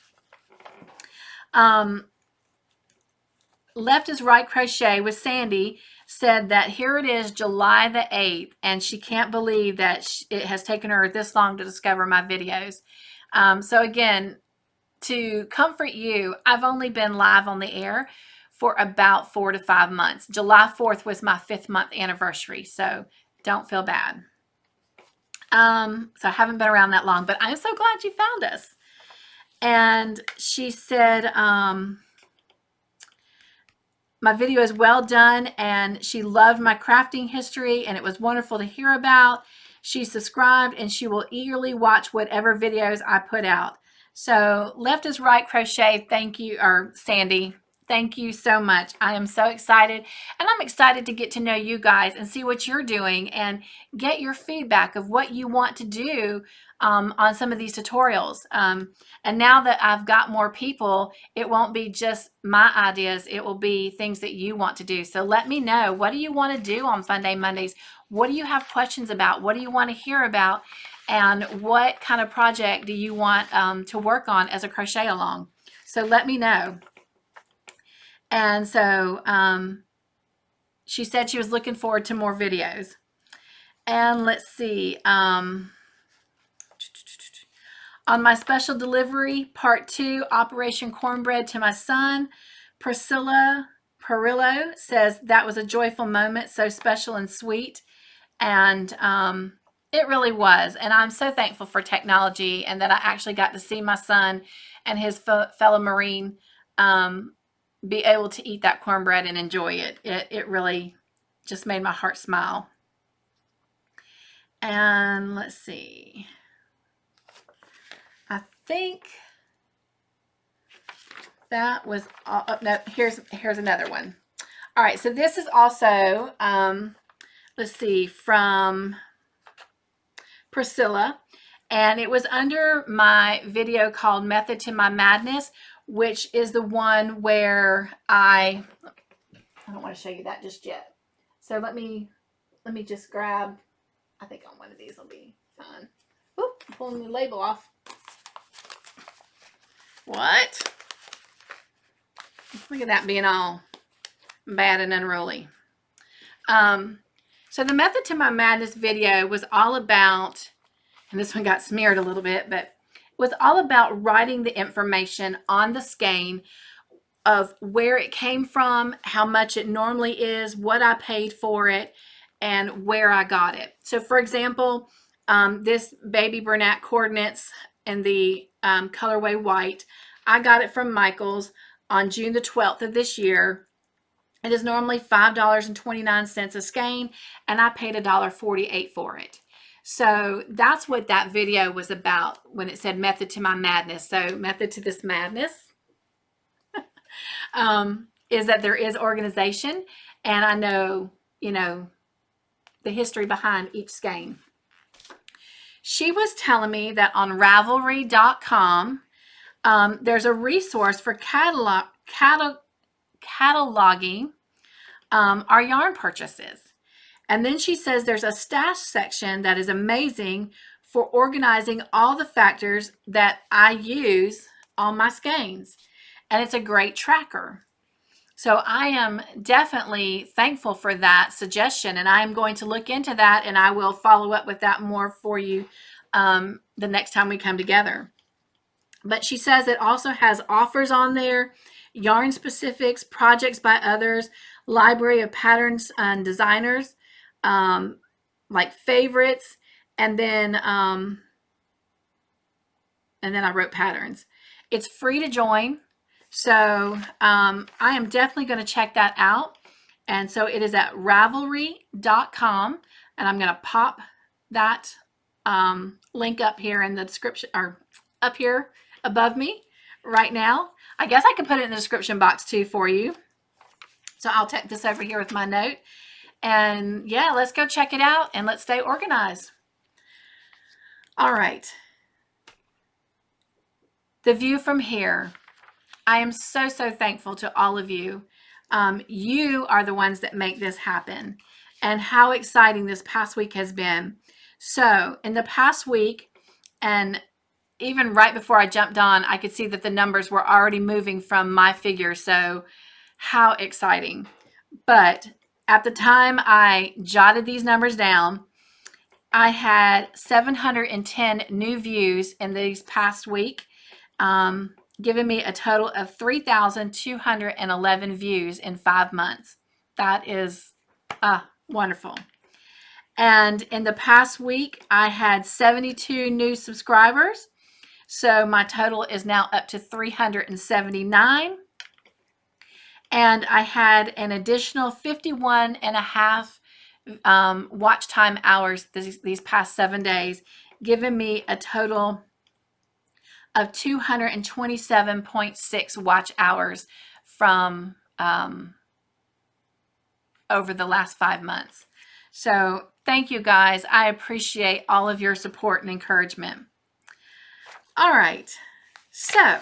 Left is Right Crochet with Sandy said that here it is, July the 8th, and she can't believe that it has taken her this long to discover my videos. So again, to comfort you, I've only been live on the air for about 4 to 5 months. July 4th was my 5th month anniversary, so don't feel bad. So I haven't been around that long, but I'm so glad you found us. And she said, my video is well done, and she loved my crafting history, and it was wonderful to hear about. She subscribed, and she will eagerly watch whatever videos I put out. So Left is Right Crochet, thank you, or Sandy, thank you so much. I am so excited, and I'm excited to get to know you guys and see what you're doing and get your feedback of what you want to do on some of these tutorials. And now that I've got more people, it won't be just my ideas, it will be things that you want to do. So let me know, what do you want to do on Fun Day Mondays? What do you have questions about? What do you want to hear about? And what kind of project do you want to work on as a crochet along? So let me know. And so she said she was looking forward to more videos. And let's see, on my special delivery, part 2, Operation Cornbread to my son, Priscilla Perillo says, that was a joyful moment, so special and sweet. And it really was. And I'm so thankful for technology and that I actually got to see my son and his fellow Marine be able to eat that cornbread and enjoy it. It really just made my heart smile. And let's see. I think that was all. Oh, no, here's another one. All right, so this is also, let's see, from Priscilla. And it was under my video called Method to My Madness, which is the one where I don't want to show you that just yet. So let me just grab, I think on one of these will be fun. Oop, pulling the label off. What? Look at that being all bad and unruly. So the Method to My Madness video was all about, and this one got smeared a little bit, but it was all about writing the information on the skein of where it came from, how much it normally is, what I paid for it, and where I got it. So for example, this Baby Bernat coordinates in the colorway white, I got it from Michael's on June the 12th of this year. It is normally $5.29 a skein, and I paid $1.48 for it. So that's what that video was about when it said Method to My Madness. So method to this madness is that there is organization, and I know, you know, the history behind each skein. She was telling me that on Ravelry.com, there's a resource for cataloging our yarn purchases. And then she says there's a stash section that is amazing for organizing all the factors that I use on my skeins. And it's a great tracker. So I am definitely thankful for that suggestion, and I am going to look into that, and I will follow up with that more for you the next time we come together. But she says it also has offers on there, yarn specifics, projects by others, library of patterns and designers, like favorites, and then I wrote patterns. It's free to join. So I am definitely going to check that out. And so it is at Ravelry.com, and I'm going to pop that link up here in the description, or up here above me right now. I guess I could put it in the description box too for you. So I'll take this over here with my note. And yeah, let's go check it out and let's stay organized. All right. The view from here. I am so thankful to all of you. You are the ones that make this happen, and how exciting this past week has been. So in the past week, and even right before I jumped on, I could see that the numbers were already moving from my figure. So how exciting. But at the time I jotted these numbers down, I had 710 new views in these past week, giving me a total of 3,211 views in 5 months. That is wonderful. And in the past week, I had 72 new subscribers. So my total is now up to 379. And I had an additional 51 and a half watch time hours these past 7 days, giving me a total of 227.6 watch hours from over the last 5 months. So thank you guys. I appreciate all of your support and encouragement. All right. So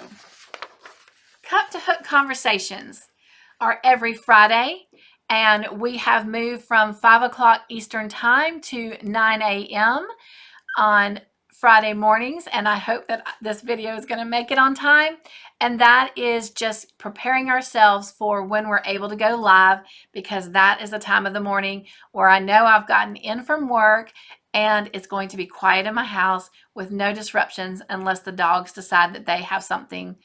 Cup to Hook conversations are every Friday, and we have moved from 5 o'clock Eastern time to 9 a.m. on Friday mornings, and I hope that this video is going to make it on time. And that is just preparing ourselves for when we're able to go live, because that is the time of the morning where I know I've gotten in from work and it's going to be quiet in my house with no disruptions unless the dogs decide that they have something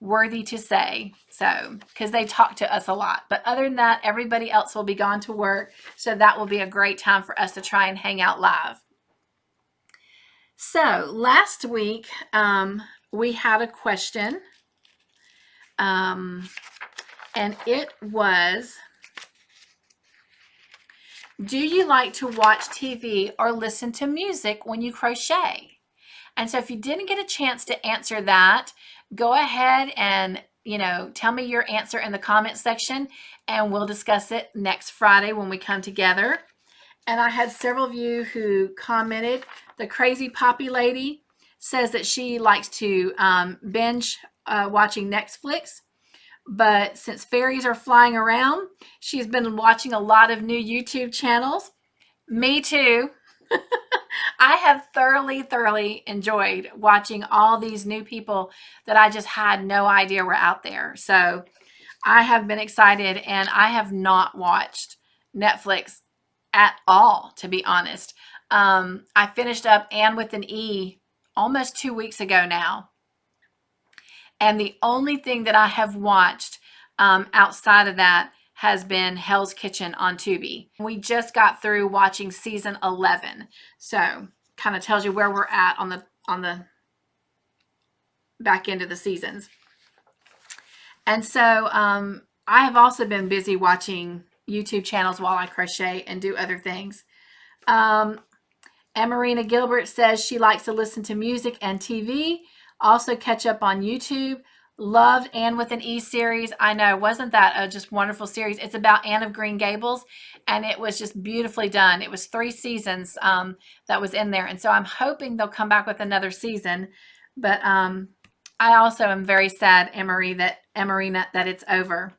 worthy to say. So, because they talk to us a lot. But other than that, everybody else will be gone to work. So that will be a great time for us to try and hang out live. So last week, we had a question. And it was, do you like to watch TV or listen to music when you crochet? And so if you didn't get a chance to answer that, go ahead and, tell me your answer in the comment section, and we'll discuss it next Friday when we come together. And I had several of you who commented. The Crazy Poppy Lady says that she likes to binge watching Netflix. But since fairies are flying around, she's been watching a lot of new YouTube channels. Me too. I have thoroughly enjoyed watching all these new people that I just had no idea were out there. So I have been excited, and I have not watched Netflix at all, to be honest. I finished up Anne with an E almost 2 weeks ago now. And the only thing that I have watched outside of that has been Hell's Kitchen on Tubi. We just got through watching season 11. So kind of tells you where we're at on the back end of the seasons. And so I have also been busy watching YouTube channels while I crochet and do other things. Emarina Gilbert says she likes to listen to music and TV. Also catch up on YouTube. Loved Anne with an E series. I know, wasn't that a just wonderful series? It's about Anne of Green Gables, and it was just beautifully done. It was 3 seasons that was in there, and so I'm hoping they'll come back with another season. But I also am very sad, Emarina, that it's over.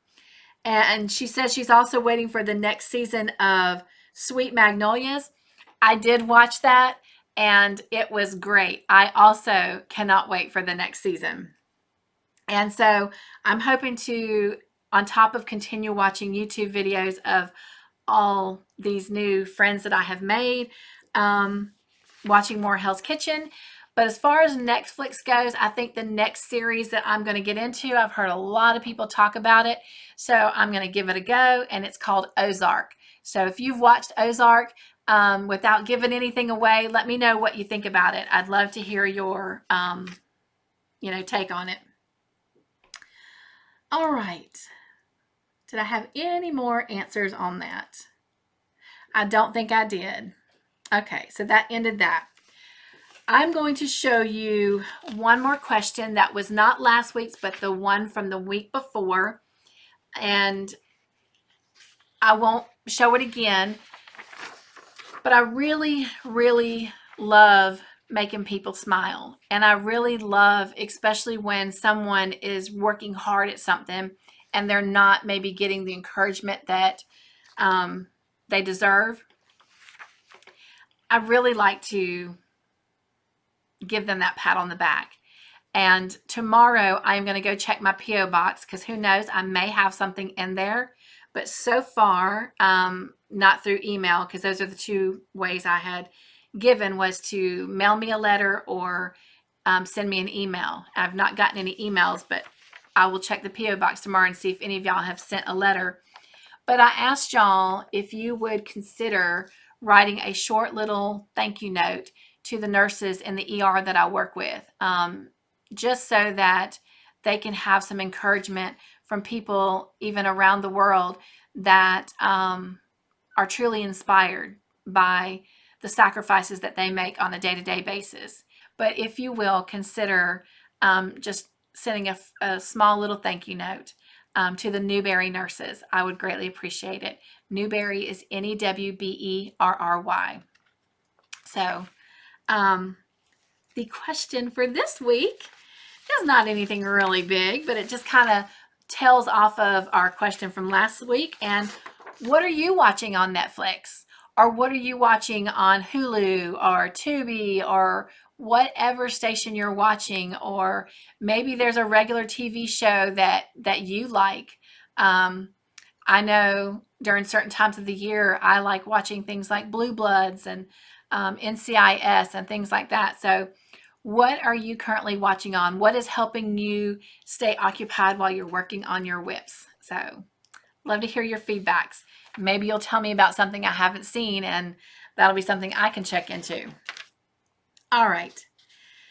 And she says she's also waiting for the next season of Sweet Magnolias. I did watch that, and it was great. I also cannot wait for the next season. And so I'm hoping to, on top of continue watching YouTube videos of all these new friends that I have made, watching more Hell's Kitchen. But as far as Netflix goes, I think the next series that I'm going to get into, I've heard a lot of people talk about it, so I'm going to give it a go, and it's called Ozark. So if you've watched Ozark, without giving anything away, let me know what you think about it. I'd love to hear your, take on it. All right. Did I have any more answers on that? I don't think I did. Okay, so that ended that. I'm going to show you one more question that was not last week's, but the one from the week before. And I won't show it again, but I really love making people smile. And I really love, especially when someone is working hard at something and they're not maybe getting the encouragement that they deserve. I really like to give them that pat on the back. And tomorrow I'm going to go check my P.O. box, because who knows, I may have something in there. But so far, not through email, because those are the 2 ways I had given, was to mail me a letter or send me an email. I've not gotten any emails, but I will check the P.O. box tomorrow and see if any of y'all have sent a letter. But I asked y'all if you would consider writing a short little thank you note to the nurses in the ER that I work with, just so that they can have some encouragement from people even around the world that are truly inspired by the sacrifices that they make on a day-to-day basis. But if you will, consider just sending a small little thank you note to the Newberry nurses. I would greatly appreciate it. Newberry is Newberry. So the question for this week is not anything really big, but it just kind of tails off of our question from last week. And what are you watching on Netflix? Or what are you watching on Hulu or Tubi or whatever station you're watching? Or maybe there's a regular TV show that you like. I know during certain times of the year, I like watching things like Blue Bloods and NCIS and things like that. So what are you currently watching on? What is helping you stay occupied while you're working on your whips? So love to hear your feedbacks. Maybe you'll tell me about something I haven't seen, and that'll be something I can check into. All right,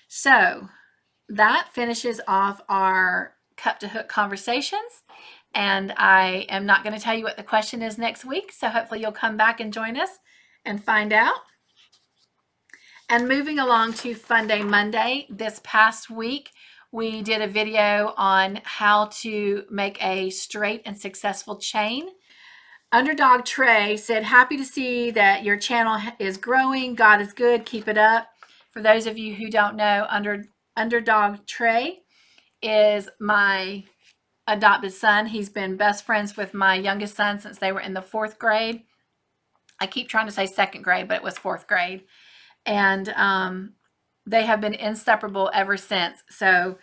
so that finishes off our Cup to Hook conversations, and I am not going to tell you what the question is next week, so hopefully you'll come back and join us and find out. And moving along to Fun Day Monday, this past week we did a video on how to make a straight and successful chain. Underdog Trey said, happy to see that your channel is growing. God is good. Keep it up. For those of you who don't know, Underdog Trey is my adopted son. He's been best friends with my youngest son since they were in the 4th grade. I keep trying to say 2nd grade, but it was 4th grade. And they have been inseparable ever since. So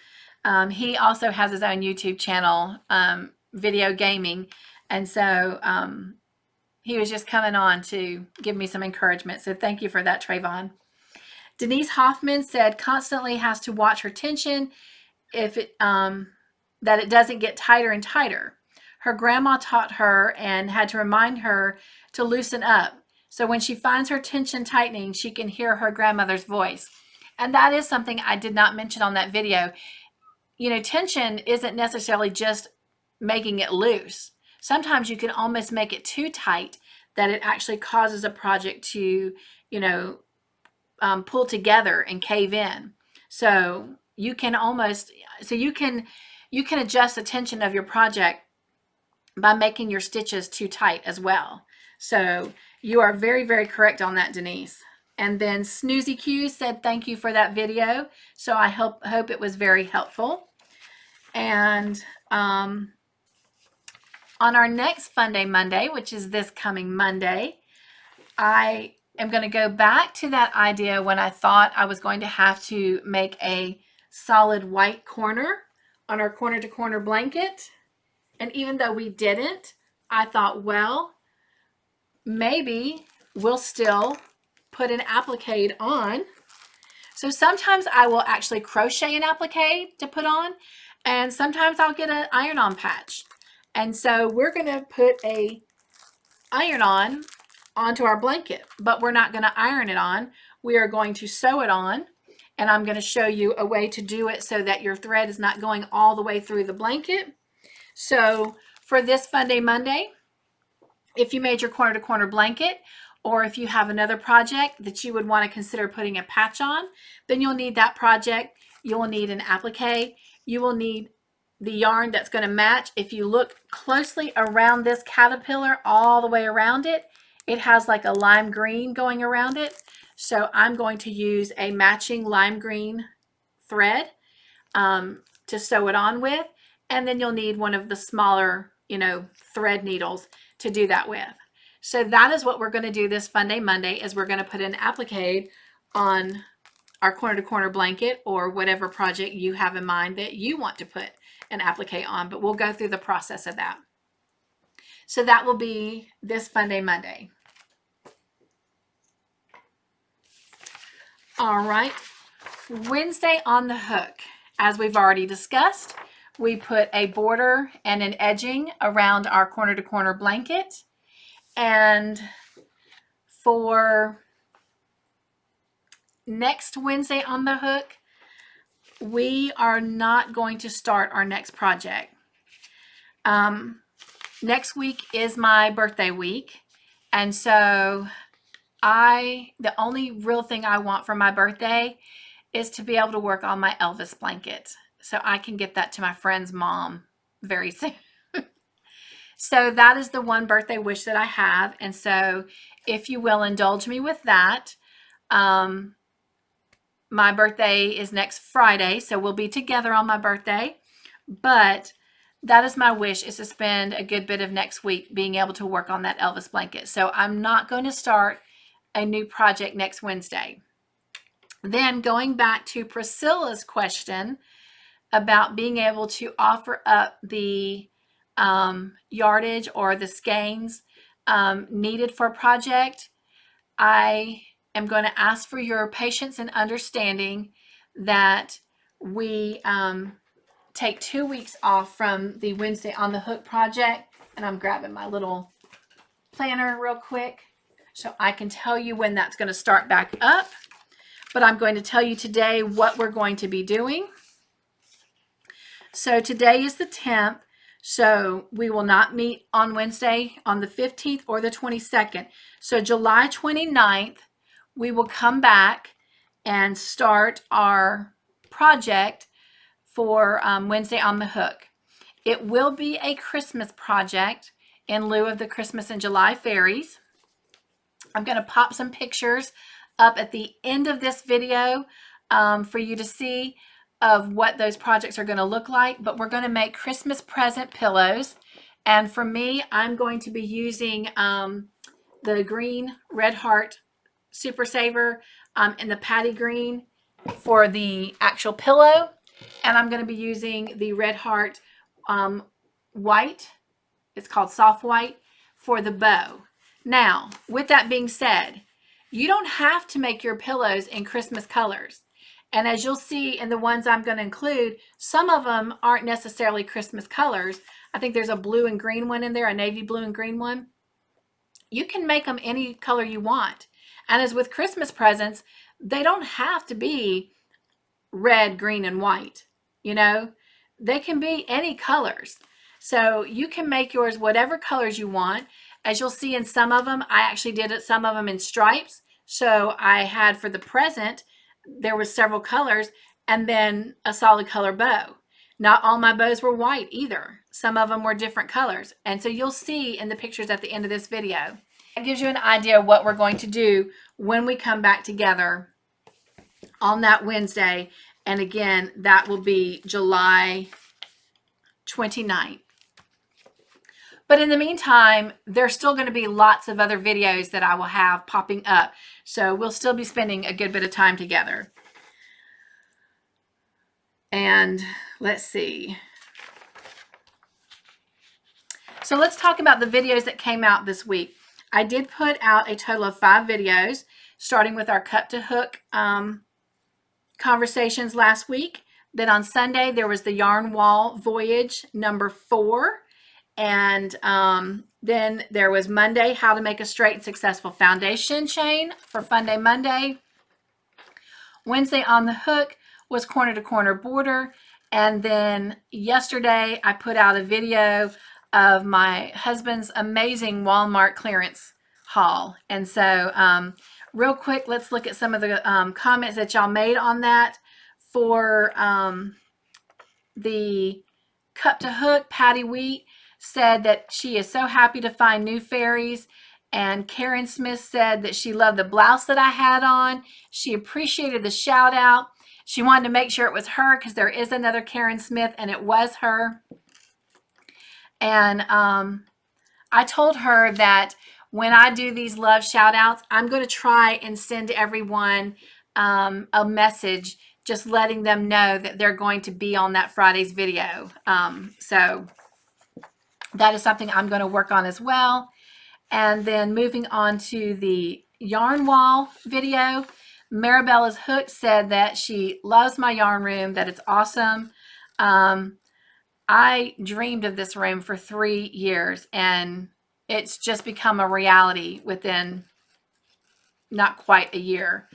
he also has his own YouTube channel, video gaming. And so he was just coming on to give me some encouragement. So thank you for that, Trayvon. Denise Hoffman said constantly has to watch her tension if it that it doesn't get tighter and tighter. Her grandma taught her and had to remind her to loosen up. So when she finds her tension tightening, she can hear her grandmother's voice. And that is something I did not mention on that video. You know, tension isn't necessarily just making it loose. Sometimes you can almost make it too tight that it actually causes a project to, you know, pull together and cave in. So you can you can adjust the tension of your project by making your stitches too tight as well. So you are very, very correct on that, Denise. And then Snoozy Q said, thank you for that video. So I hope it was very helpful. And on our next Fun Day Monday, which is this coming Monday, I am going to go back to that idea when I thought I was going to have to make a solid white corner on our corner to corner blanket. And even though we didn't, I thought, well, maybe we'll still put an applique on. So sometimes I will actually crochet an applique to put on, and sometimes I'll get an iron-on patch. And so we're going to put a iron-on onto our blanket, but we're not going to iron it on. We are going to sew it on, and I'm going to show you a way to do it so that your thread is not going all the way through the blanket. So for this Fun Day Monday, if you made your corner to corner blanket, or if you have another project that you would want to consider putting a patch on, then you'll need that project. You will need an applique. You will need the yarn that's going to match. If you look closely around this caterpillar, all the way around it, it has like a lime green going around it. So I'm going to use a matching lime green thread to sew it on with. And then you'll need one of the smaller, you know, thread needles to do that with. So that is what we're going to do this Fun Day Monday, is we're going to put an applique on our corner to corner blanket or whatever project you have in mind that you want to put an applique on, but we'll go through the process of that. So that will be this Fun Day Monday. All right, Wednesday on the hook. As we've already discussed, we put a border and an edging around our corner to corner blanket. And for next Wednesday on the hook, we are not going to start our next project. Next week is my birthday week. And so the only real thing I want for my birthday is to be able to work on my Elvis blanket. So I can get that to my friend's mom very soon. So that is the one birthday wish that I have. And so if you will indulge me with that, my birthday is next Friday. So we'll be together on my birthday. But that is my wish, is to spend a good bit of next week being able to work on that Elvis blanket. So I'm not going to start a new project next Wednesday. Then going back to Priscilla's question about being able to offer up the yardage or the skeins needed for a project, I am going to ask for your patience and understanding that we take 2 weeks off from the Wednesday on the Hook project. And I'm grabbing my little planner real quick so I can tell you when that's going to start back up. But I'm going to tell you today what we're going to be doing. So today is the 10th. So we will not meet on Wednesday on the 15th or the 22nd. So July 29th, we will come back and start our project for Wednesday on the Hook. It will be a Christmas project in lieu of the Christmas in July fairies. I'm going to pop some pictures up at the end of this video for you to see of what those projects are going to look like. But we're going to make Christmas present pillows. And for me, I'm going to be using the green Red Heart Super Saver and the Patty Green for the actual pillow. And I'm going to be using the Red Heart white, it's called soft white, for the bow. Now, with that being said, you don't have to make your pillows in Christmas colors. And as you'll see in the ones I'm going to include, some of them aren't necessarily Christmas colors. I think there's a blue and green one in there, a navy blue and green one. You can make them any color you want. And as with Christmas presents, they don't have to be red, green, and white. You know, they can be any colors. So you can make yours whatever colors you want. As you'll see in some of them, I actually did some of them in stripes. So I had for the present, there was several colors and then a solid color bow. Not all my bows were white either. Some of them were different colors. And so you'll see in the pictures at the end of this video. It gives you an idea of what we're going to do when we come back together on that Wednesday. And again, that will be July 29th. But in the meantime, there's still going to be lots of other videos that I will have popping up. So we'll still be spending a good bit of time together. And let's see. So let's talk about the videos that came out this week. I did put out a total of 5 videos, starting with our Cut to Hook conversations last week. Then on Sunday, there was the Yarn Wall Voyage number 4. And then there was Monday, how to make a straight and successful foundation chain for Fun Day Monday. Wednesday on the Hook was corner to corner border. And then yesterday I put out a video of my husband's amazing Walmart clearance haul. And so real quick, let's look at some of the comments that y'all made on that. For the Cut to Hook, Patty Wheat said that she is so happy to find new fairies. And Karen Smith said that she loved the blouse that I had on. She appreciated the shout out. She wanted to make sure it was her because there is another Karen Smith and it was her. And I told her that when I do these love shout outs, I'm going to try and send everyone a message just letting them know that they're going to be on that Friday's video. So that is something I'm going to work on as well. And then moving on to the Yarn Wall video, Marabella's Hook said that she loves my yarn room, that it's awesome. I dreamed of this room for 3 years and it's just become a reality within not quite a year.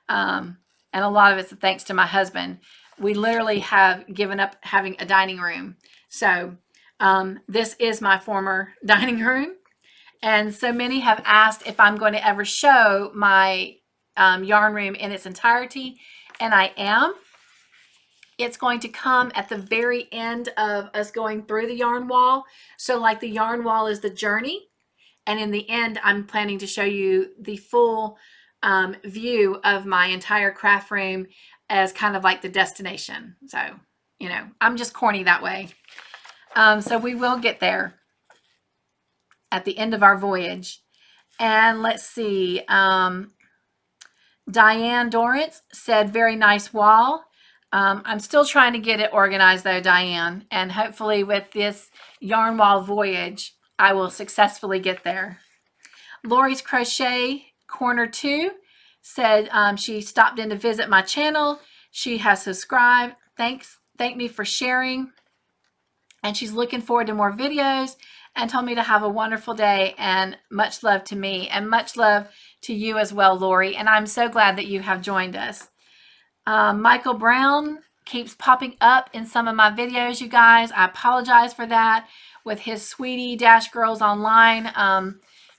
And a lot of it's thanks to my husband. We literally have given up having a dining room. So this is my former dining room. And so many have asked if I'm going to ever show my yarn room in its entirety. And I am. It's going to come at the very end of us going through the yarn wall. So like the yarn wall is the journey. And in the end, I'm planning to show you the full view of my entire craft room as kind of like the destination. So, you know, I'm just corny that way. So we will get there at the end of our voyage. And let's see. Diane Dorrance said, very nice wall. I'm still trying to get it organized though, Diane. And hopefully with this yarn wall voyage, I will successfully get there. Lori's Crochet Corner 2 said she stopped in to visit my channel. She has subscribed. Thank me for sharing. And she's looking forward to more videos and told me to have a wonderful day and much love to me and much love to you as well, Lori. And I'm so glad that you have joined us. Michael Brown keeps popping up in some of my videos, you guys. I apologize for that with his Sweetie Dash Girls Online.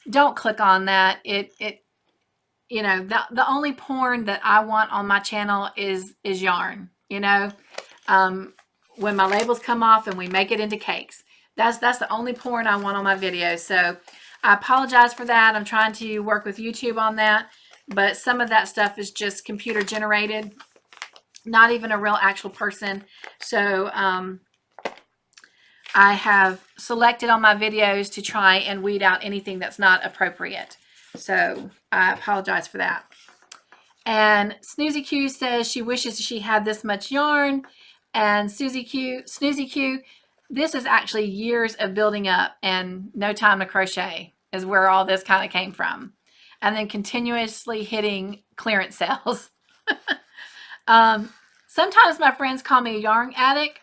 Don't click on that. You know, the only porn that I want on my channel is yarn, you know. When my labels come off and we make it into cakes, that's the only porn I want on my videos. So I apologize for that. I'm trying to work with YouTube on that, but some of that stuff is just computer generated, not even a real actual person. So I have selected on my videos to try and weed out anything that's not appropriate. So I apologize for that. And Snoozy Q says she wishes she had this much yarn. And Snoozy Q, this is actually years of building up and no time to crochet is where all this kind of came from. And then continuously hitting clearance sales. Sometimes my friends call me a yarn addict,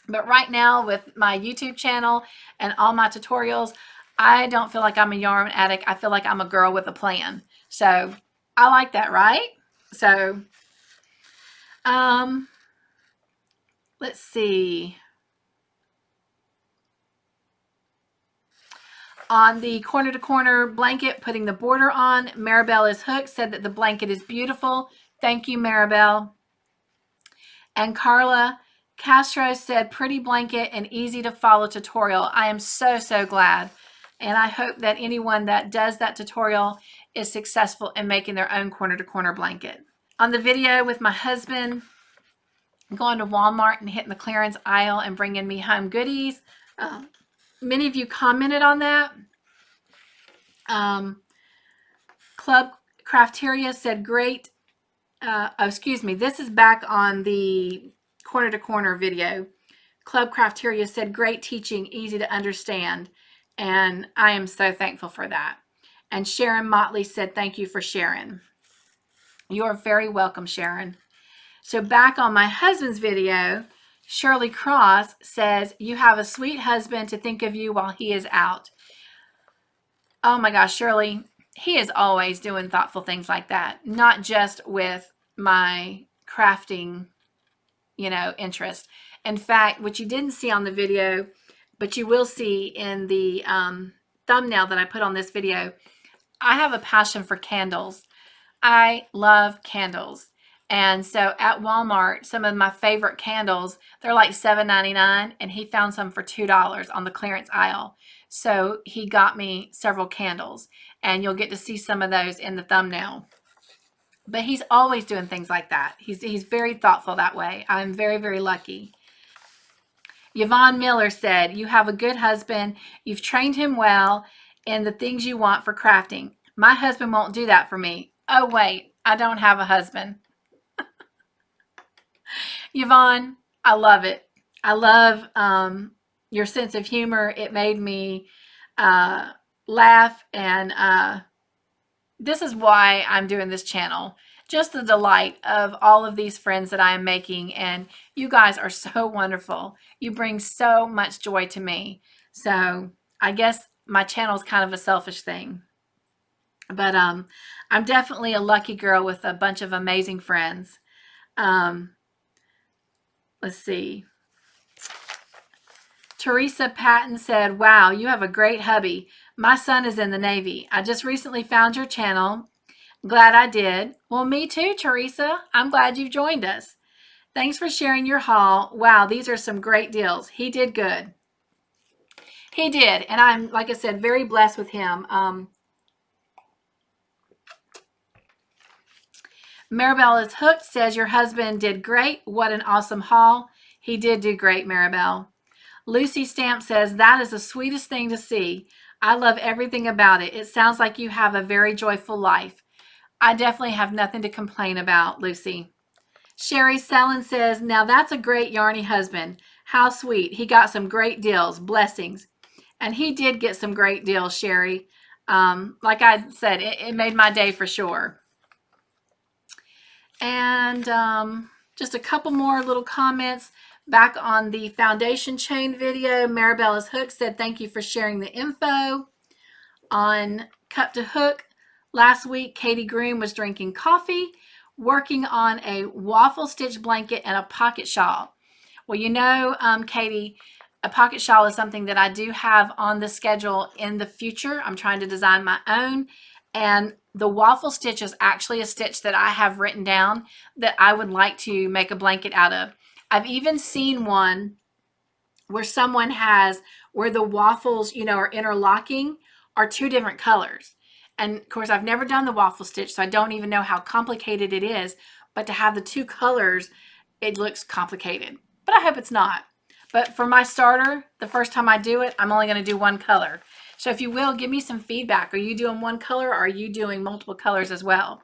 but right now with my YouTube channel and all my tutorials, I don't feel like I'm a yarn addict. I feel like I'm a girl with a plan. So I like that, right? So, let's see. On the corner to corner blanket, putting the border on, Maribel is hooked, said that the blanket is beautiful. Thank you, Maribel. And Carla Castro said, pretty blanket and easy to follow tutorial. I am so, so glad. And I hope that anyone that does that tutorial is successful in making their own corner to corner blanket. On the video with my husband, going to Walmart and hitting the clearance aisle and bringing me home goodies. Many of you commented on that. Club Crafteria said great. Excuse me. This is back on the corner to corner video. Club Crafteria said great teaching, easy to understand. And I am so thankful for that. And Sharon Motley said thank you for sharing. You're very welcome, Sharon. So back on my husband's video, Shirley Cross says, you have a sweet husband to think of you while he is out. Oh my gosh, Shirley, he is always doing thoughtful things like that. Not just with my crafting, you know, interest. In fact, what you didn't see on the video, but you will see in the thumbnail that I put on this video, I have a passion for candles. I love candles. And so at Walmart, some of my favorite candles, they're like $7.99, and he found some for $2 on the clearance aisle. So he got me several candles, and you'll get to see some of those in the thumbnail. But he's always doing things like that. He's very thoughtful that way. I'm very, very lucky. Yvonne Miller said, you have a good husband. You've trained him well in the things you want for crafting. My husband won't do that for me. Oh, wait, I don't have a husband. Yvonne, I love it. I love your sense of humor. It made me laugh, and this is why I'm doing this channel. Just the delight of all of these friends that I am making, and you guys are so wonderful. You bring so much joy to me. So I guess my channel is kind of a selfish thing. But I'm definitely a lucky girl with a bunch of amazing friends. Let's see. Teresa Patton said, wow, you have a great hubby. My son is in the Navy. I just recently found your channel. Glad I did. Well, me too, Teresa. I'm glad you've joined us. Thanks for sharing your haul. Wow, these are some great deals. He did good. He did. And I'm, like I said, very blessed with him. Maribel is hooked, says your husband did great. What an awesome haul. He did do great, Maribel. Lucy Stamp says, that is the sweetest thing to see. I love everything about it. It sounds like you have a very joyful life. I definitely have nothing to complain about, Lucy. Sherry Sellen says, now that's a great yarny husband. How sweet. He got some great deals. Blessings. And he did get some great deals, Sherry. Like I said, it made my day for sure. And just a couple more little comments back on the foundation chain video. Maribella's Hook said, thank you for sharing the info. On Cup to Hook, last week, Katie Groom was drinking coffee, working on a waffle stitch blanket and a pocket shawl. Well, you know, Katie, a pocket shawl is something that I do have on the schedule in the future. I'm trying to design my own. And the waffle stitch is actually a stitch that I have written down that I would like to make a blanket out of. I've even seen one where someone has, where the waffles, you know, are interlocking, are two different colors. And of course, I've never done the waffle stitch, so I don't even know how complicated it is. But to have the two colors, it looks complicated. But I hope it's not. But for my starter, the first time I do it, I'm only going to do one color. So if you will, give me some feedback. Are you doing one color or are you doing multiple colors as well?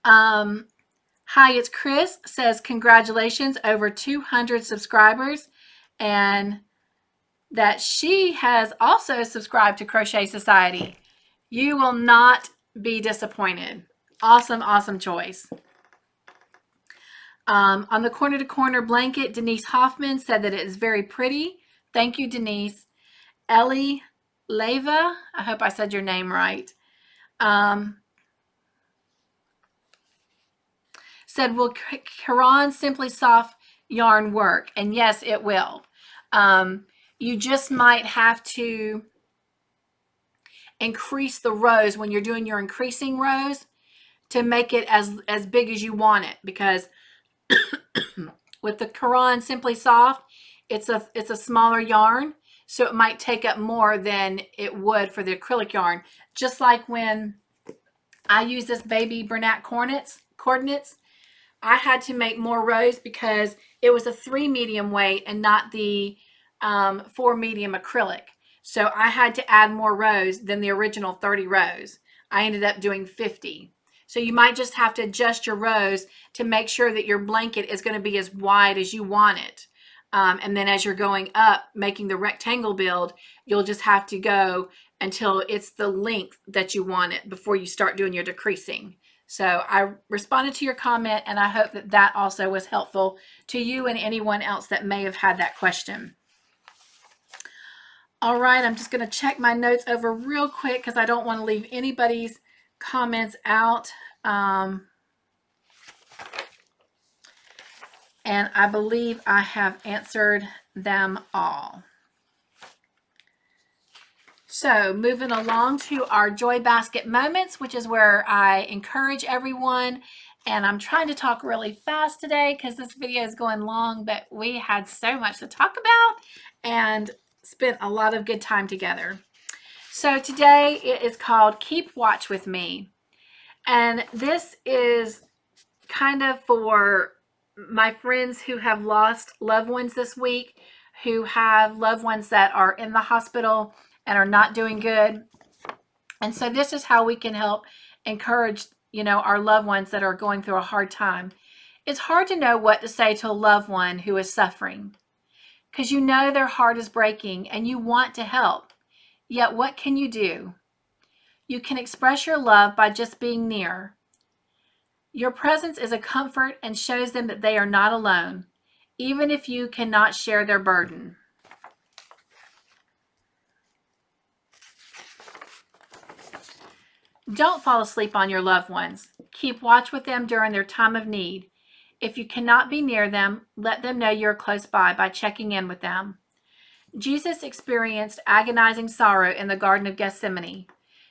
Hi, it's Chris. Says congratulations, over 200 subscribers, and that she has also subscribed to Crochet Society. You will not be disappointed. Awesome, awesome choice. On the corner to corner blanket, Denise Hoffman said that it is very pretty. Thank you, Denise. Ellie Leva, I hope I said your name right. Said, will Caron Simply Soft yarn work? And yes, it will. You just might have to increase the rows when you're doing your increasing rows to make it as big as you want it, because with the Caron Simply Soft, it's a smaller yarn, so it might take up more than it would for the acrylic yarn. Just like when I use this baby Bernat coordinates, I had to make more rows because it was a 3 medium weight and not the 4 medium acrylic. So I had to add more rows than the original 30 rows. I ended up doing 50. So you might just have to adjust your rows to make sure that your blanket is going to be as wide as you want it. And then as you're going up, making the rectangle build, you'll just have to go until it's the length that you want it before you start doing your decreasing. So I responded to your comment, and I hope that that also was helpful to you and anyone else that may have had that question. All right, I'm just going to check my notes over real quick because I don't want to leave anybody's comments out. And I believe I have answered them all. So moving along to our Joy Basket moments, which is where I encourage everyone. And I'm trying to talk really fast today because this video is going long, but we had so much to talk about and spent a lot of good time together. So today it is called Keep Watch With Me. And this is kind of for my friends who have lost loved ones this week, who have loved ones that are in the hospital and are not doing good. And so this is how we can help encourage, you know, our loved ones that are going through a hard time. It's hard to know what to say to a loved one who is suffering, because you know their heart is breaking and you want to help. Yet what can you do? You can express your love by just being near. Your presence is a comfort and shows them that they are not alone, even if you cannot share their burden. Don't fall asleep on your loved ones. Keep watch with them during their time of need. If you cannot be near them, let them know you're close by checking in with them. Jesus experienced agonizing sorrow in the Garden of Gethsemane.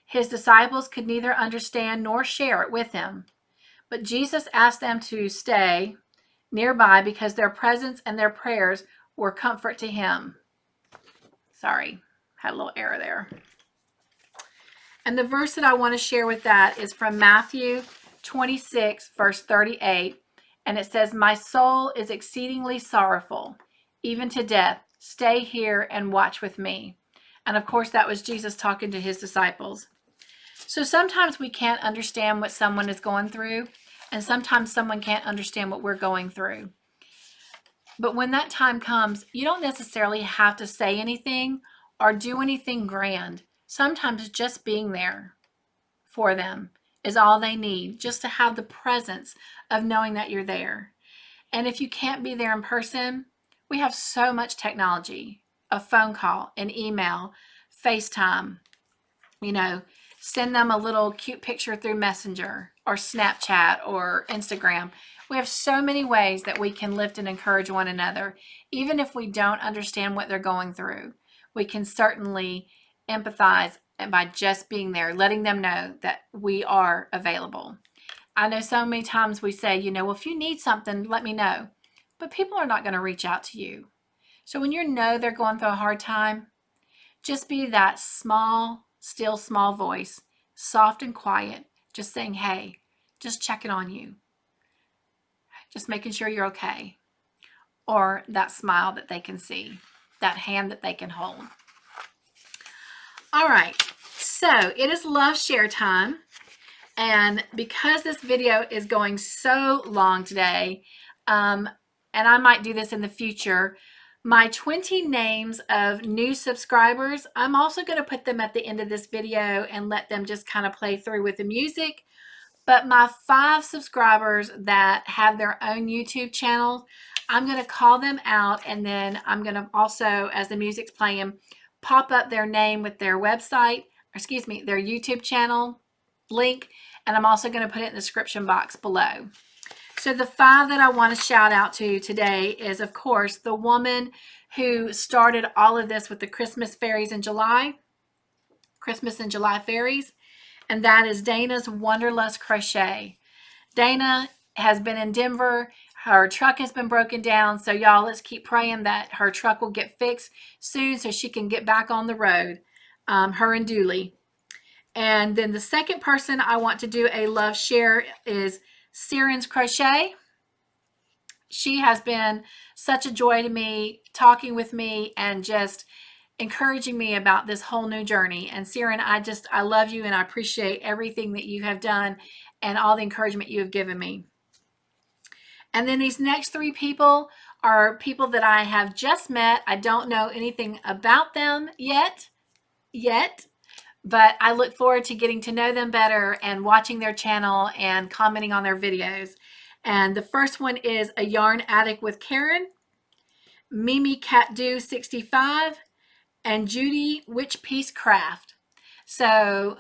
His disciples could neither understand nor share it with him. But Jesus asked them to stay nearby because their presence and their prayers were comfort to him. Sorry, had a little error there. And the verse that I want to share with that is from Matthew 26, verse 38. And it says, "My soul is exceedingly sorrowful, even to death. Stay here and watch with me." And of course, that was Jesus talking to his disciples. So sometimes we can't understand what someone is going through, and sometimes someone can't understand what we're going through. But when that time comes, you don't necessarily have to say anything or do anything grand. Sometimes just being there for them is all they need, just to have the presence of knowing that you're there. And if you can't be there in person, we have so much technology, a phone call, an email, FaceTime, send them a little cute picture through Messenger or Snapchat or Instagram. We have so many ways that we can lift and encourage one another. Even if we don't understand what they're going through, we can certainly empathize by just being there, letting them know that we are available. I know so many times we say, well, if you need something, let me know. But people are not going to reach out to you. So when you know they're going through a hard time, just be that small, still small voice, soft and quiet, just saying, hey, just checking on you. Just making sure you're okay. Or that smile that they can see, that hand that they can hold. All right, so it is love share time. And because this video is going so long today, and I might do this in the future, my 20 names of new subscribers, I'm also going to put them at the end of this video and let them just kind of play through with the music. But my 5 subscribers that have their own YouTube channel, I'm going to call them out, and then I'm going to also, as the music's playing, pop up their name with their website, their YouTube channel link, and I'm also going to put it in the description box below. So the 5 that I want to shout out to today is, of course, the woman who started all of this with the Christmas fairies in July, Christmas in July fairies, and that is Dana's Wanderlust Crochet. Dana has been in Denver. Her truck has been broken down, so y'all, let's keep praying that her truck will get fixed soon so she can get back on the road, her and Dooley. And then the second person I want to do a love share is Siren's Crochet. She has been such a joy to me, talking with me and just encouraging me about this whole new journey. And Siren, I love you, and I appreciate everything that you have done and all the encouragement you have given me. And then these next 3 people are people that I have just met. I don't know anything about them yet, but I look forward to getting to know them better and watching their channel and commenting on their videos. And the first one is A Yarn Addict with Karen, Mimi Catdo 65, and Judy Witchpeace Craft. So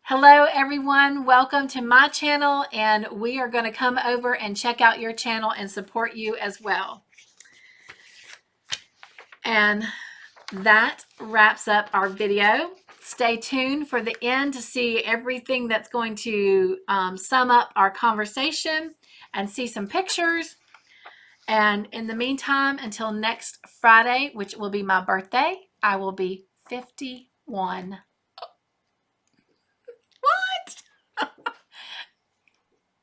hello everyone, welcome to my channel, and we are going to come over and check out your channel and support you as well. And that wraps up our video. Stay tuned for the end to see everything that's going to sum up our conversation and see some pictures. And in the meantime, until next Friday, which will be my birthday, I will be 51. What?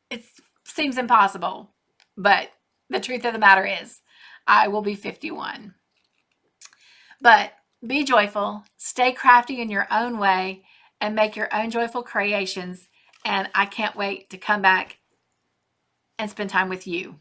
It seems impossible, but the truth of the matter is I will be 51. But be joyful, stay crafty in your own way, and make your own joyful creations. And I can't wait to come back and spend time with you.